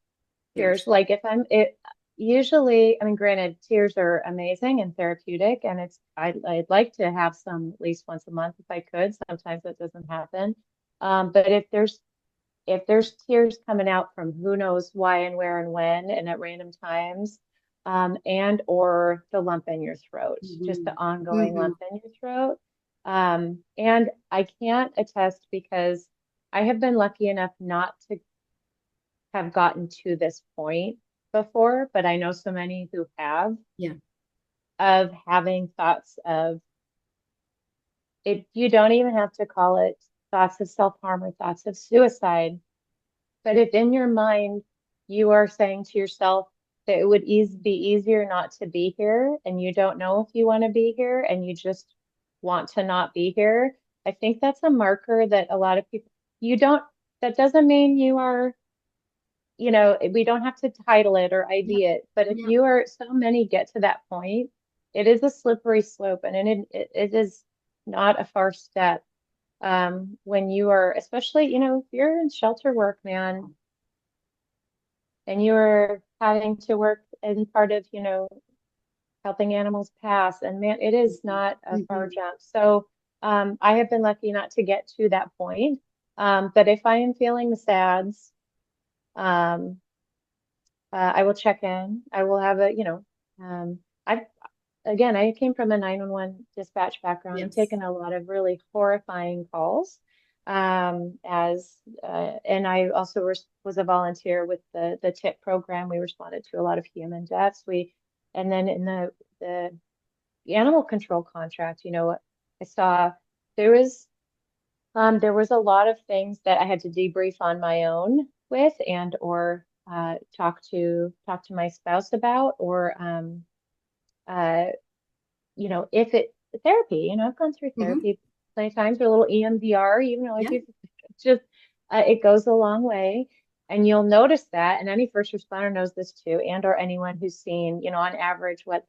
Years. Like if I'm it usually, I mean, granted, tears are amazing and therapeutic, and I'd like to have some at least once a month if I could. Sometimes that doesn't happen. But if there's tears coming out from who knows why and where and when and at random times, and or the lump in your throat, just Hmm. the ongoing Hmm. lump in your throat. And I can't attest because I have been lucky enough not to have gotten to this point before, but I know so many who have, Yeah. of having thoughts of it. You don't even have to call it thoughts of self-harm or thoughts of suicide, but if in your mind you are saying to yourself that it would be easier not to be here, and you don't know if you want to be here and you just want to not be here, I think that's a marker that a lot of people, you don't, that doesn't mean you are, we don't have to title it or Yeah. ID it, but if Yeah. you are, so many get to that point, it is a slippery slope, and it is not a far step. When you are, especially, if you're in shelter work, man, and you're having to work in part of, helping animals pass, and man, it is Mhm. not a far Mhm. jump. So I have been lucky not to get to that point. But if I am feeling the sads, um, I will check in. I will have I again, I came from a 911 dispatch background. I've Yes. taken a lot of really horrifying calls. And I also was a volunteer with the TIP program. We responded to a lot of human deaths. And then in the animal control contract, I saw there was there was a lot of things that I had to debrief on my own with, and or talk to my spouse about, or uh, if it therapy, I've gone through Hmm. therapy plenty of times, or a little EMDR, even though I Yeah. do, it's just it goes a long way. And you'll notice that, and any first responder knows this too, and or anyone who's seen, on average, what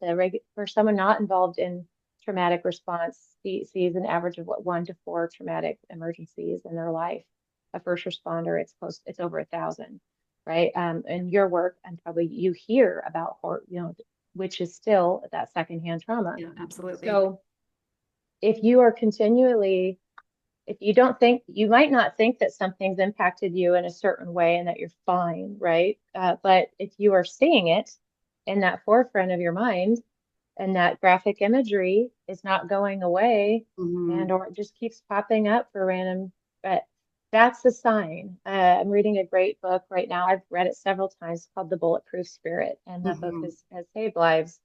for someone not involved in traumatic response sees an average of what 1 to 4 traumatic emergencies in their life. A first responder, it's over 1,000, right? In your work, and probably you hear about which is still that secondhand trauma. Yeah, absolutely. So if you are continually, if you don't think, you might not think that something's impacted you in a certain way and that you're fine, right? But if you are seeing it in that forefront of your mind, and that graphic imagery is not going away, Hmm. and or it just keeps popping up for random, but that's a sign. I'm reading a great book right now. I've read it several times, called The Bulletproof Spirit, and that book Hmm. has saved lives.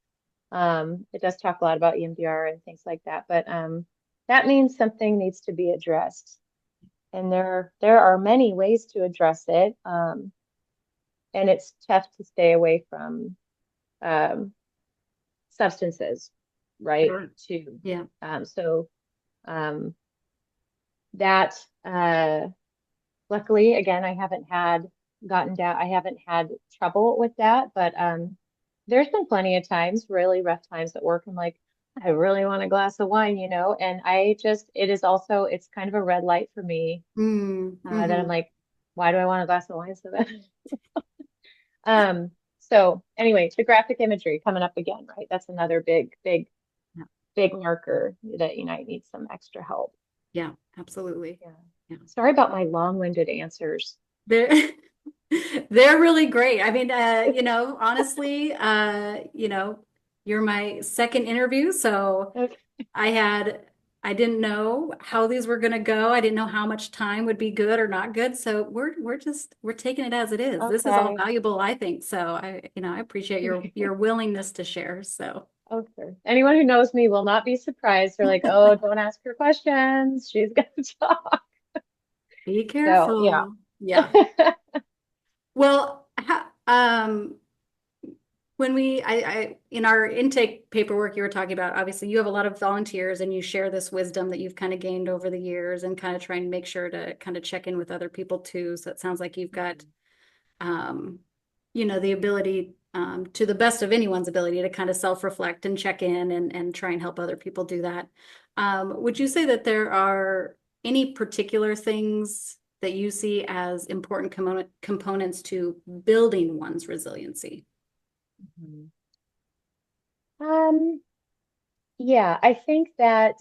It does talk a lot about EMDR and things like that, but that means something needs to be addressed. And there are many ways to address it. And it's tough to stay away from um, substances, right? Sure. Too. Yeah. So um, that luckily, again, I haven't had gotten down, I haven't had trouble with that, but there's been plenty of times, really rough times at work. I'm like, I really want a glass of wine, and it's kind of a red light for me, that I'm Mm-hmm. like, why do I want a glass of wine so bad? So anyway, the graphic imagery coming up again, right? That's another big, big, Yeah. big marker that, I need some extra help. Yeah, absolutely. Yeah. Yeah. Sorry about my long-winded answers. They're they're really great. I mean, honestly, you're my second interview, so Okay. I had I didn't know how these were going to go. I didn't know how much time would be good or not good. So we're taking it as it is. This is all Okay. valuable, I think. So I appreciate your willingness to share. So Okay. Anyone who knows me will not be surprised. They're like, oh, don't ask her questions. She's gonna talk. be So yeah. careful. Yeah. Well, when in our intake paperwork, you were talking about, obviously you have a lot of volunteers and you share this wisdom that you've kind of gained over the years and kind of try and make sure to kind of check in with other people too. So it sounds like you've got, um, the ability, to the best of anyone's ability to kind of self-reflect and check in and try and help other people do that. Would you say that there are any particular things that you see as important components to building one's resiliency? Mhm. Um, yeah, I think that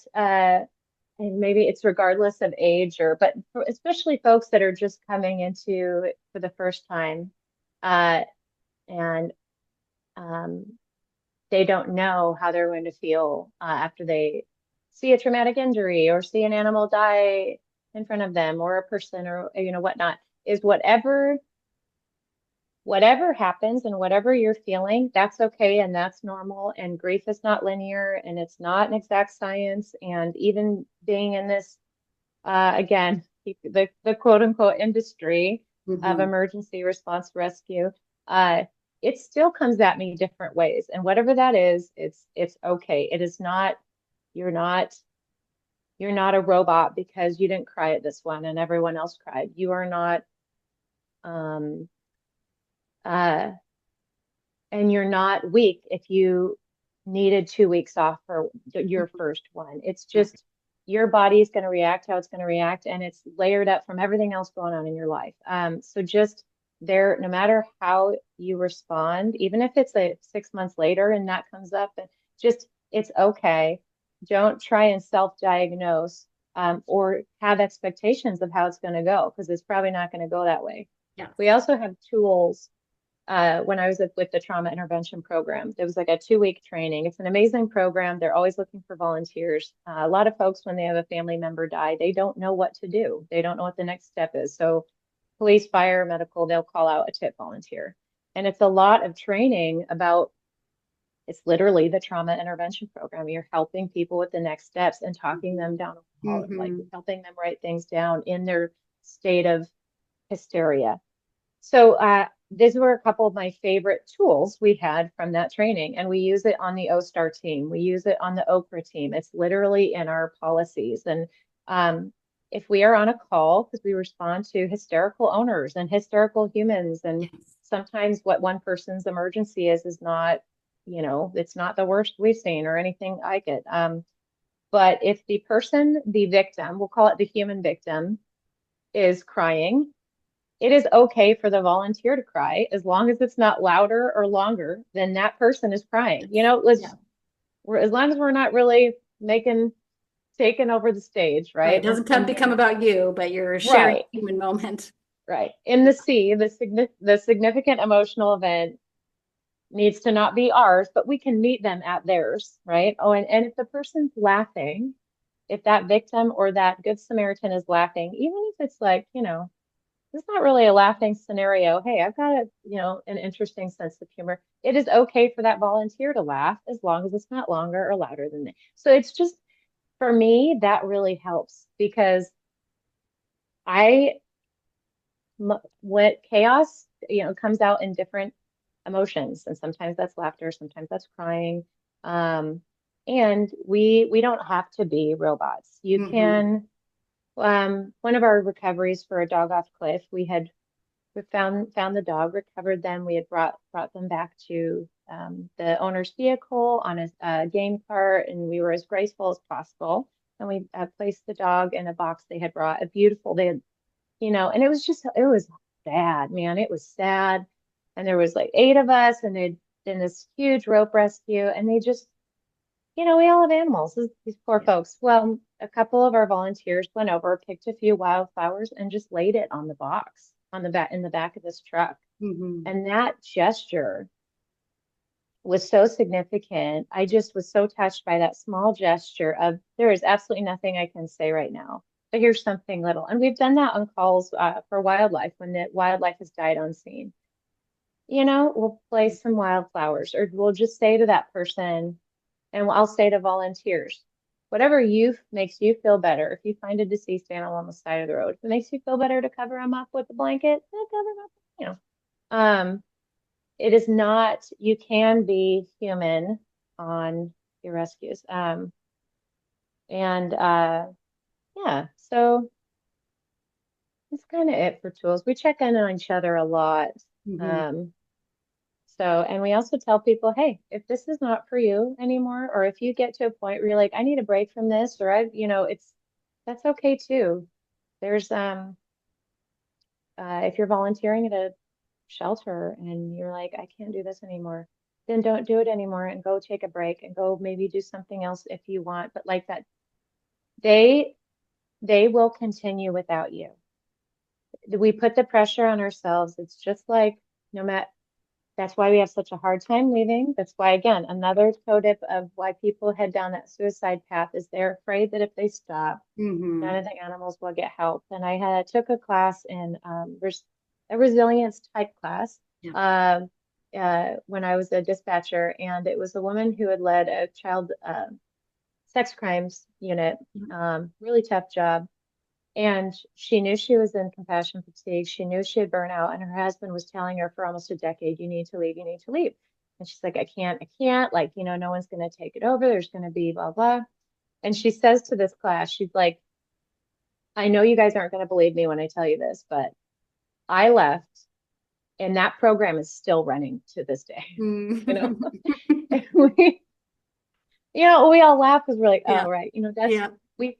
and maybe it's regardless of age, but especially folks that are just coming into it for the first time, uh, and um, they don't know how they're going to feel after they see a traumatic injury or see an animal die in front of them, or a person, or whatnot, is whatever whatever happens and whatever you're feeling, that's okay and that's normal. And grief is not linear and it's not an exact science. And even being in this, again, the quote unquote industry of Mm-hmm. emergency response rescue, uh, it still comes at me different ways. And whatever that is, it's okay. It is not, you're not, you're not a robot because you didn't cry at this one and everyone else cried. You are not, um, uh, and you're not weak if you needed 2 weeks off for your Mm-hmm. first one. It's Right. just your body is going to react how it's going to react, and it's layered up from everything else going on in your life. So just there, no matter how you respond, even if it's 6 months later and that comes up, and just it's okay. Don't try and self-diagnose or have expectations of how it's going to go because it's probably not going to go that way. Yes. We also have tools when I was with the trauma intervention program. There was like a 2 week training. It's an amazing program. They're always looking for volunteers. A lot of folks, when they have a family member die, they don't know what to do. They don't know what the next step is. So police, fire, medical, they'll call out a tip volunteer. And it's a lot of training about, it's literally the trauma intervention program. You're helping people with the next steps and talking them down a hall, like Mm-hmm. helping them write things down in their state of hysteria. So these were a couple of my favorite tools we had from that training, and we use it on the OSTAR team. We use it on the OCCRA team. It's literally in our policies. And um, if we are on a call, because we respond to hysterical owners and hysterical humans, and Yes. sometimes what one person's emergency is not, it's not the worst we've seen or anything like it. But if the person, the victim, we'll call it the human victim, is crying, it is okay for the volunteer to cry as long as it's not louder or longer than that person is crying. Yes. Yeah. As long as we're not really taking over the stage, Right. It right? doesn't become about you, but you're sharing Right, a human moment. right. In the C, the significant emotional event needs to not be ours, but we can meet them at theirs, right? Oh, and if the person's laughing, if that victim or that good Samaritan is laughing, even if it's like, it's not really a laughing scenario. Hey, I've got an interesting sense of humor. It is okay for that volunteer to laugh as long as it's not longer or louder than they. So it's just, for me, that really helps because I, what chaos, comes out in different emotions. And sometimes that's laughter, sometimes that's crying. Um, and we don't have to be robots. You Mm-hmm. can, one of our recoveries for a dog off cliff, we found the dog, recovered them. We had brought them back to the owner's vehicle on a game cart, and we were as graceful as possible. And we placed the dog in a box they had brought, a beautiful. They had, and it was sad, man. It was sad, and there was like 8 of us, and they'd done this huge rope rescue, and they just, we all have animals. These poor Yeah. folks. Well, a couple of our volunteers went over, picked a few wildflowers, and just laid it on the box on the back in the back of this truck. Mm-hmm. And that gesture was so significant. I just was so touched by that small gesture of there is absolutely nothing I can say right now, but here's something little. And we've done that on calls for wildlife when the wildlife has died on scene. We'll place some wildflowers, or we'll just say to that person, and I'll say to volunteers, whatever you makes you feel better. If you find a deceased animal on the side of the road, if it makes you feel better to cover them up with a blanket, then cover them up. Um, it is not, you can be human on your rescues. And yeah, so that's kind of it for tools. We check in on each other a lot. Mm-hmm. Um, and we also tell people, hey, if this is not for you anymore, or if you get to a point where you're like, I need a break from this, or that's okay too. There's, if you're volunteering at a shelter and you're like, I can't do this anymore, then don't do it anymore and go take a break and go maybe do something else if you want. But like that, they, they will continue without you. We put the pressure on ourselves. It's just like, no matter, that's why we have such a hard time leaving. That's why, again, another tip of why people head down that suicide path is they're afraid that if they stop, Mm-hmm. none of the animals will get help. And I took a class in a resilience type class, Yeah. when I was a dispatcher, and it was a woman who had led a child sex crimes unit, Yeah. really tough job. And she knew she was in compassion fatigue. She knew she had burnout, and her husband was telling her for almost a decade, you need to leave, you need to leave. And she's like, I can't, like, no one's going to take it over. There's going to be blah, blah. And she says to this class, she's like, I know you guys aren't going to believe me when I tell you this, but I left and that program is still running to this day. You know, Mm. and we all laugh because we're like, Yeah. oh, right. Yeah. We,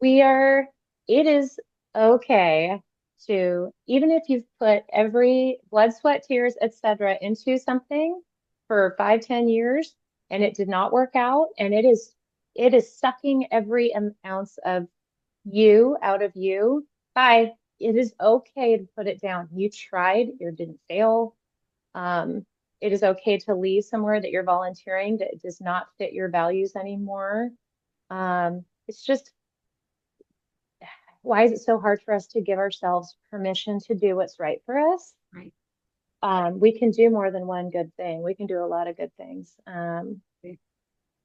we are, it is okay to, even if you've put every blood, sweat, tears, etc., into something for 5, 10 years and it did not work out, and it is sucking every ounce of you out of you. Bye. It is okay to put it down. You tried, you didn't fail. Um, it is okay to leave somewhere that you're volunteering that does not fit your values anymore. It's just, why is it so hard for us to give ourselves permission to do what's right for us? Right. We can do more than one good thing. We can do a lot of good things. But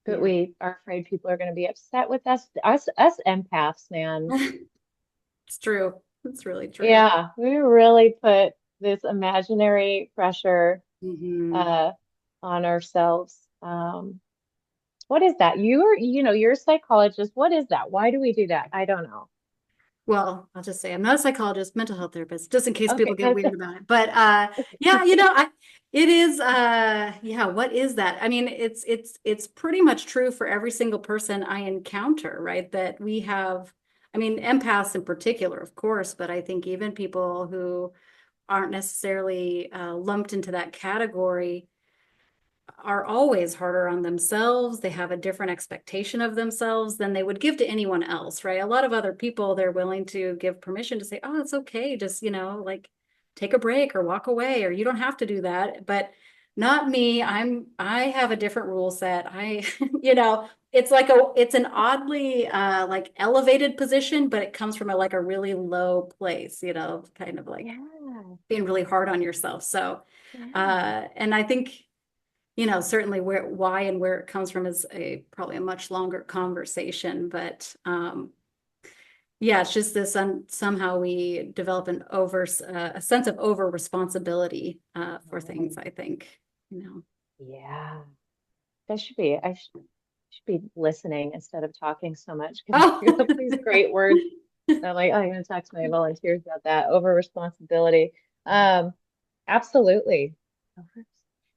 Yeah. we are afraid people are going to be upset with us empaths, man. It's true. It's really true. Yeah, we really put this imaginary pressure Hmm. uh, on ourselves. What is that? You're a psychologist. What is that? Why do we do that? I don't know. Well, I'll just say I'm not a psychologist, mental health therapist, just in case people Okay, get that's weird about it. But yeah, it is yeah, what is that? I mean, it's pretty much true for every single person I encounter, right? That we have, I mean, empaths in particular, of course, but I think even people who aren't necessarily lumped into that category are always harder on themselves. They have a different expectation of themselves than they would give to anyone else, right? A lot of other people, they're willing to give permission to say, oh, it's okay. Just, like take a break or walk away, or you don't have to do that. But not me. I have a different rule set. It's an oddly like elevated position, but it comes from like a really low place, kind of like yeah, being really hard on yourself. So, yeah. and I think certainly why and where it comes from is probably a much longer conversation, but yeah, it's just this somehow we develop a sense of over responsibility for Right. things, I think. Yeah. I should be listening instead of talking so much because I Oh, bring up these great words. I'm like, oh, I'm going to talk to my volunteers about that over responsibility. Um, Absolutely.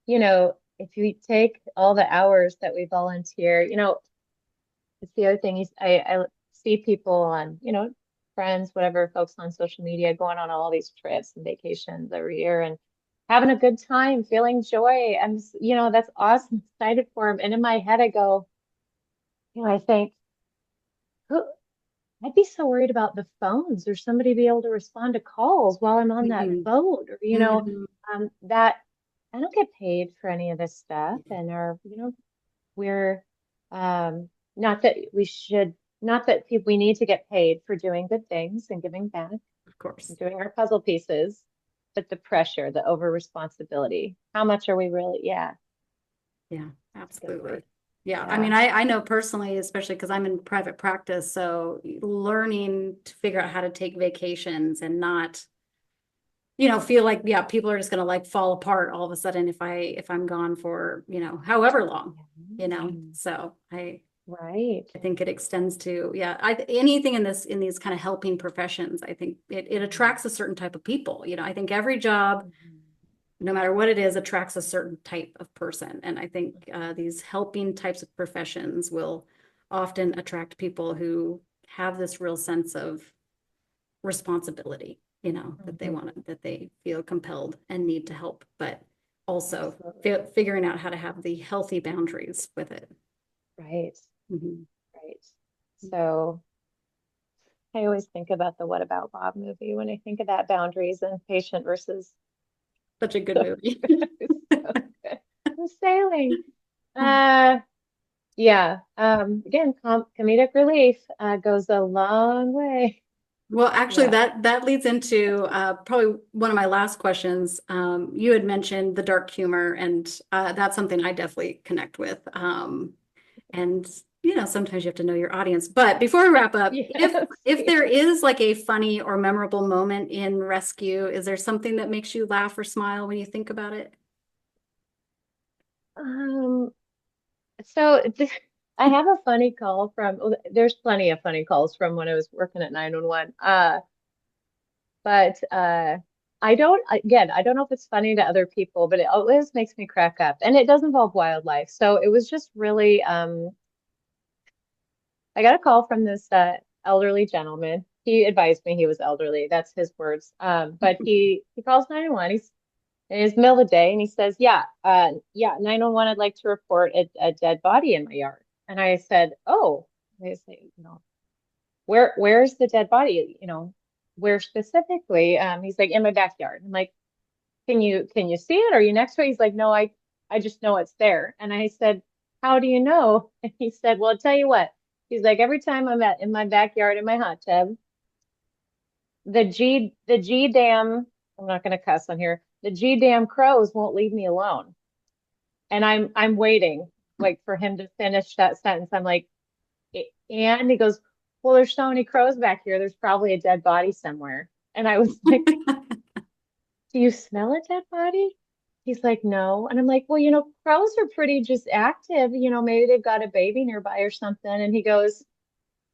If you take all the hours that we volunteer, it's the other thing is I see people on, friends, whatever, folks on social media going on all these trips and vacations every year and having a good time, feeling joy. That's awesome, excited for them. And in my head, I go, I think, who, I'd be so worried about the phones or somebody be able to respond to calls while I'm on that mhm, boat, or mhm. that I don't get paid for any of this stuff, and we're not that we should, not that we need to get paid for doing good things and giving back Of course. and doing our puzzle pieces, but the pressure, the over responsibility, how much are we really? Yeah, Yeah, that's a good word. absolutely. Yeah, I mean, Yeah. I know personally, especially because I'm in private practice, so learning to figure out how to take vacations and not feel like, yeah, people are just gonna like fall apart all of a sudden if I'm gone for, however long, Mhm. so Right. I think it extends to, yeah, anything in these kind of helping professions, I think it Mhm. attracts a certain type of people. I think every job, Mhm. no matter what it is, attracts a certain type of person. And I think these helping types of professions will often attract people who have this real sense of responsibility, Mhm. that they feel compelled and need to help, but also Absolutely. figuring out how to have the healthy boundaries with it. Right. Mhm. Right. So I always think about the What About Bob movie when I think of that boundaries and patient versus Such a good so movie. it's so good. I'm sailing. Uh yeah. Again, comedic relief goes a long way. Well, actually, Yeah. that leads into probably one of my last questions. You had mentioned the dark humor, and that's something I definitely connect with. And sometimes you have to know your audience. But before we wrap up, if Yes. if there is like a funny or memorable moment in rescue, is there something that makes you laugh or smile when you think about it? Um, so I have a funny call from, well, there's plenty of funny calls from when I was working at 911. But I don't know if it's funny to other people, but it always makes me crack up. And it does involve wildlife. So it was just really, I got a call from this elderly gentleman. He advised me he was elderly. That's his words. But he calls 911. He's in his middle of the day and he says, yeah, 911, I'd like to report a dead body in my yard. And I said, oh, I say, where's the dead body? Where specifically? He's like, in my backyard. I'm like, can you see it? Are you next to it? He's like, no, I just know it's there. And I said, how do you know? And he said, well, I'll tell you what. He's like, every time in my backyard in my hot tub, the G dam, I'm not gonna cuss on here, the G dam crows won't leave me alone. And I'm waiting like for him to finish that sentence. I'm like, and he goes, well, there's so many crows back here, there's probably a dead body somewhere. And I was like, do you smell a dead body? He's like, no. And I'm like, well, crows are pretty just active. Maybe they've got a baby nearby or something. And he goes,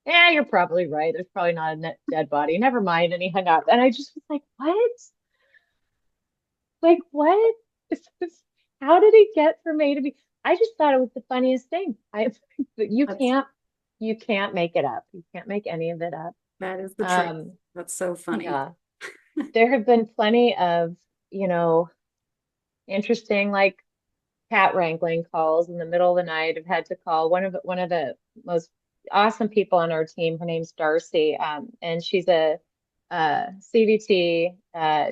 yeah, you're probably right. There's probably not a dead body. Never mind. And he hung up. And I just was like, what? Like, what? How did he get from A to B? I just thought it was the funniest thing. But That's you can't make it up. You can't make any of it up. that is the truth. Um, That's so funny. yeah, there have been plenty of, you know, interesting like cat wrangling calls in the middle of the night. I've had to call one of the most awesome people on our team. Her name's Darcy, and she's a CVT.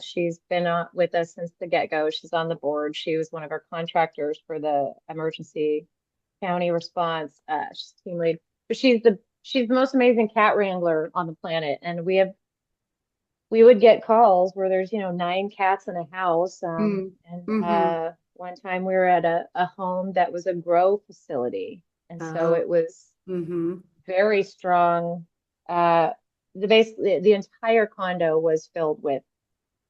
She's been with us since the get-go. She's on the board. She was one of our contractors for the emergency county response. She's team lead, but she's the most amazing cat wrangler on the planet. And we would get calls where there's 9 cats in a house. Mm, And hmm one time we were at a home that was a grow facility, and so Oh, it was hmm very strong. Uh, the entire condo was filled with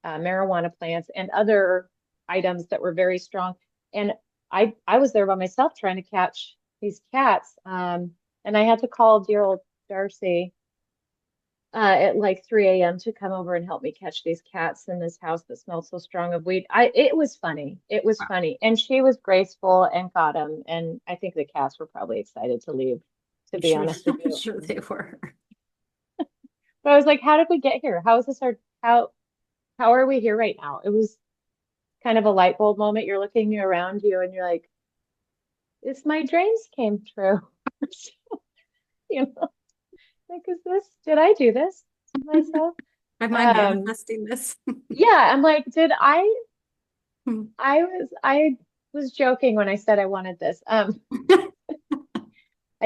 marijuana plants and other items that were very strong. And I was there by myself trying to catch these cats. And I had to call dear old Darcy at like 3 a.m. to come over and help me catch these cats in this house that smelled so strong of weed. It was funny. It was funny. And she was graceful and caught them. And I think the cats were probably excited to leave, to I'm be sure, honest with I'm you. sure they were. But I was like, how did we get here? How is this how are we here right now? It was kind of a light bulb moment. You're looking around you and you're like, it's my dreams came true. You know, like, did I do this to myself? Am I Um, manifesting this? yeah, I'm like, I was joking when I said I wanted this. I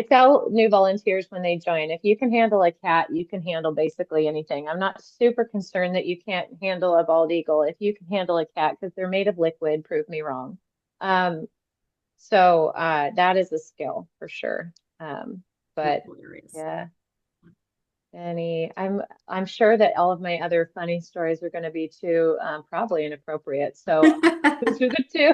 tell new volunteers when they join, if you can handle a cat, you can handle basically anything. I'm not super concerned that you can't handle a bald eagle. If you can handle a cat, because they're made of liquid, prove me wrong. So that is a skill for sure. That's But hilarious. yeah, I'm sure that all of my other funny stories are going to be too probably inappropriate. So those are the two.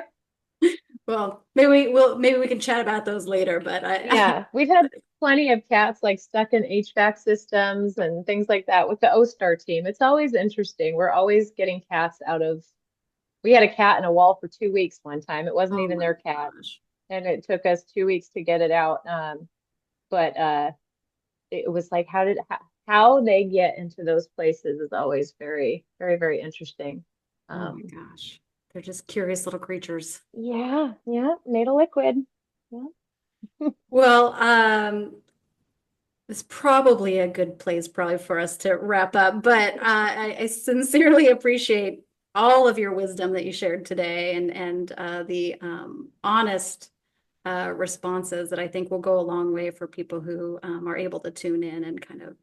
Well, maybe we can chat about those later, but Yeah, we've had plenty of cats like stuck in HVAC systems and things like that with the O-Star team. It's always interesting. We're always getting cats out of. We had a cat in a wall for 2 weeks one time. It wasn't oh even my their cat, gosh. and it took us 2 weeks to get it out. But it was like, how they get into those places is always very, very, very interesting. Oh my Um, gosh. They're just curious little creatures. yeah, yeah, made of liquid. Yeah. Well, it's probably a good place probably for us to wrap up, but I sincerely appreciate all of your wisdom that you shared today and the honest responses that I think will go a long way for people who are able to tune in and kind of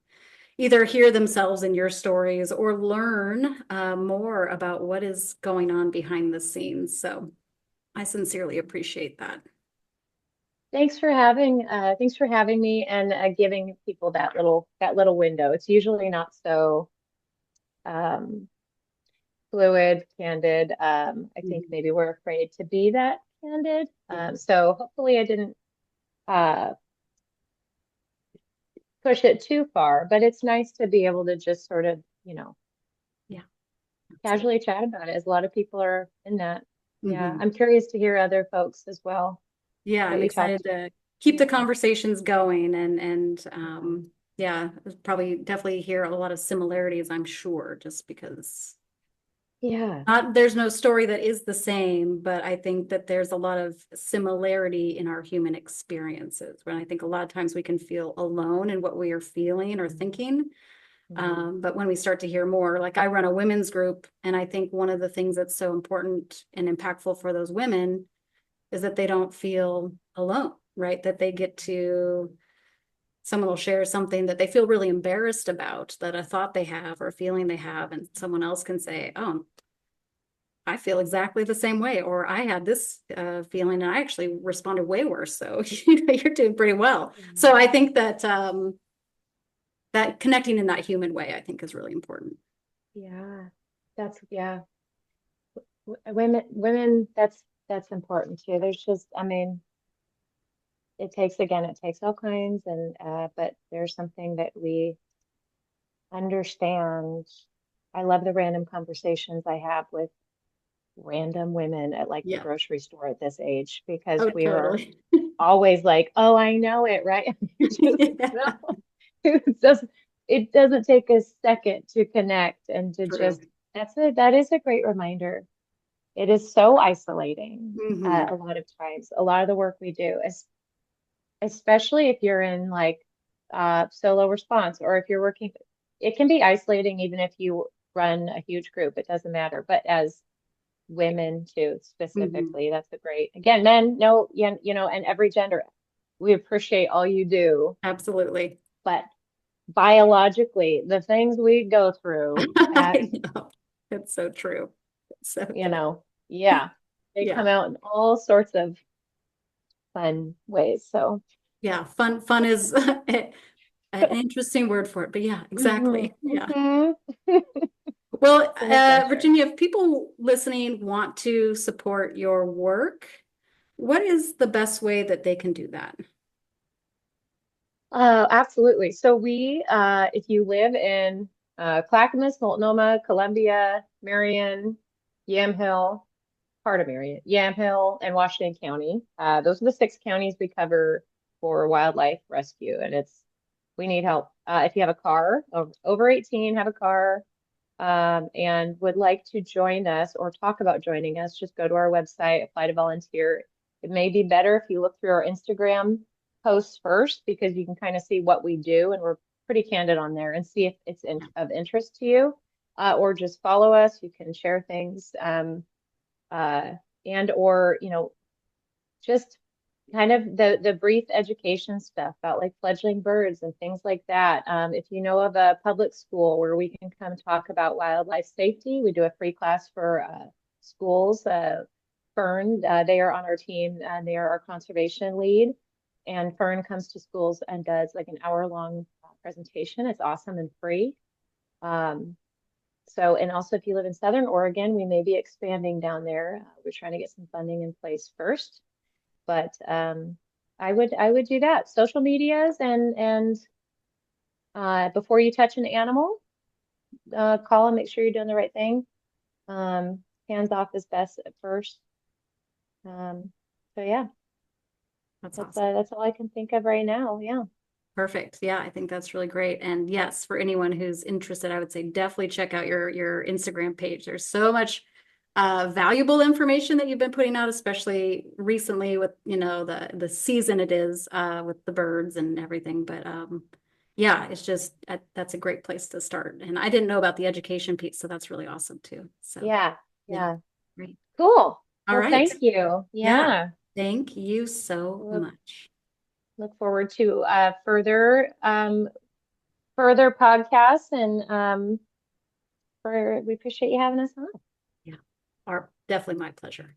either hear themselves in your stories or learn more about what is going on behind the scenes. So I sincerely appreciate that. Thanks for having me and giving people that little window. It's usually not so um, fluid, candid. I think Mhm. maybe we're afraid to be that candid. Yeah. So hopefully I didn't uh, push it too far, but it's nice to be able to just sort of, Yeah. Absolutely. casually chat about it, as a lot of people are in that. Yeah, Hmm. I'm curious to hear other folks as well Yeah, that I'm we talk excited to. to keep the Yeah. conversations going and Yeah. yeah, probably definitely hear a lot of similarities, I'm sure, just because Yeah. not there's no story that is the same, but I think that there's a lot of similarity in our human experiences. When I think a lot of times we can feel alone in what we are feeling or thinking. Mhm. But when we start to hear more, like I run a women's group, and I think one of the things that's so important and impactful for those women is that they don't feel alone, right? That they get to, someone will share something that they feel really embarrassed about, that a thought they have or a feeling they have, and someone else can say, oh, I feel exactly the same way, or I had this feeling and I actually responded way worse. So you're doing pretty well. So I think that that connecting in that human way, I think, is really important. Yeah. Yeah. Women, that's important too. There's just, I mean, it takes all kinds but there's something that we understand. I love the random conversations I have with random women at like the Yeah. grocery store at this age because Oh, we are totally. always like, oh, I know it, right? You just Yeah. know. It doesn't take a second to connect and to True. just that is a great reminder. It is so isolating Hmm. a lot of times. A lot of the work we do, especially if you're in like solo response or if you're working, it can be isolating even if you run a huge group. It doesn't matter. But as women too, Hmm. specifically, that's a great, again, men, no, and every gender, we appreciate all you do, Absolutely. but biologically, the things we go through as, I know. It's so true. It's so you true. know, yeah, they Yeah. come out in all sorts of fun ways. So, Yeah. Fun is an interesting word for it, but yeah, hmm exactly. Yeah. hmm Well, it's an adventure. Virginia, if people listening want to support your work, what is the best way that they can do that? Absolutely. So if you live in Clackamas, Multnomah, Columbia, Marion, Yamhill, part of Marion, Yamhill, and Washington County. Those are the six counties we cover for wildlife rescue, and we need help. If you have a car, over 18, have a car, and would like to join us or talk about joining us, just go to our website, apply to volunteer. It may be better if you look through our Instagram posts first because you can kind of see what we do, and we're pretty candid on there and see if of interest to you, or just follow us. You can share things. Uh, and or just kind of the brief education stuff about like fledgling birds and things like that. If you know of a public school where we can come talk about wildlife safety, we do a free class for schools. Fern, they are on our team and they are our conservation lead. And Fern comes to schools and does like an hour-long presentation. It's awesome and free. Um, and also if you live in Southern Oregon, we may be expanding down there. We're trying to get some funding in place first, but I would do that. Social medias and before you touch an animal, call and make sure you're doing the right thing. Hands off is best at first. Um, so yeah, That's awesome. that's all I can think of right now. Yeah. Perfect. Yeah, I think that's really great. And yes, for anyone who's interested, I would say definitely check out your Instagram page. There's so much valuable information that you've been putting out, especially recently with, the season it is with the birds and everything. But yeah, it's just that's a great place to start. And I didn't know about the education piece, so that's really awesome too. So Yeah. yeah, Yeah. great. Cool. All Well, right. thank you. Yeah. Yeah. Thank you so Look, much. look forward to further further podcasts, and we appreciate you having us on. Yeah, definitely my pleasure.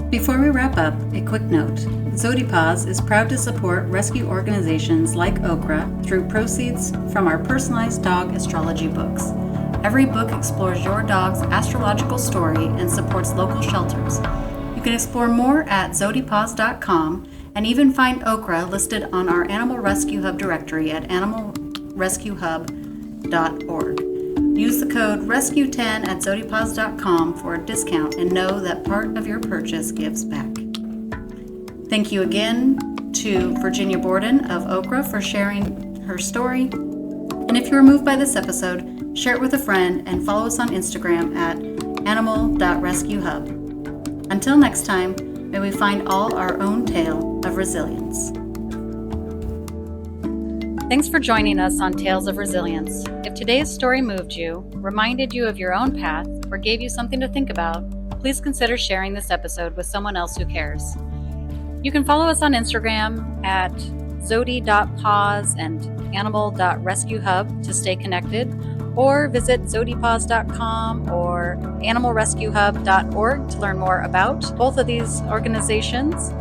Before we wrap up, a quick note. ZodiPaws is proud to support rescue organizations like OCCRA through proceeds from our personalized dog astrology books. Every book explores your dog's astrological story and supports local shelters. You can explore more at zodipaws.com and even find OCCRA listed on our Animal Rescue Hub directory at animalrescuehub.org. Use the code RESCUE10 at zodipaws.com for a discount and know that part of your purchase gives back. Thank you again to Virginia Borden of OCCRA for sharing her story. And if you were moved by this episode, share it with a friend and follow us on Instagram at animal.rescuehub. Until next time, may we find all our own tale of resilience. Thanks for joining us on Tales of Resilience. If today's story moved you, reminded you of your own path, or gave you something to think about, please consider sharing this episode with someone else who cares. You can follow us on Instagram at zodi.paws and animal.rescuehub to stay connected, or visit zodipaws.com or animalrescuehub.org to learn more about both of these organizations.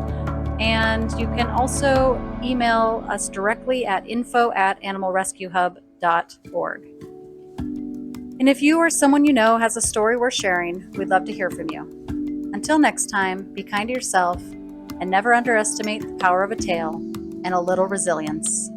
And you can also email us directly at info@animalrescuehub.org. And if you or someone you know has a story worth sharing, we'd love to hear from you. Until next time, be kind to yourself and never underestimate the power of a tale and a little resilience.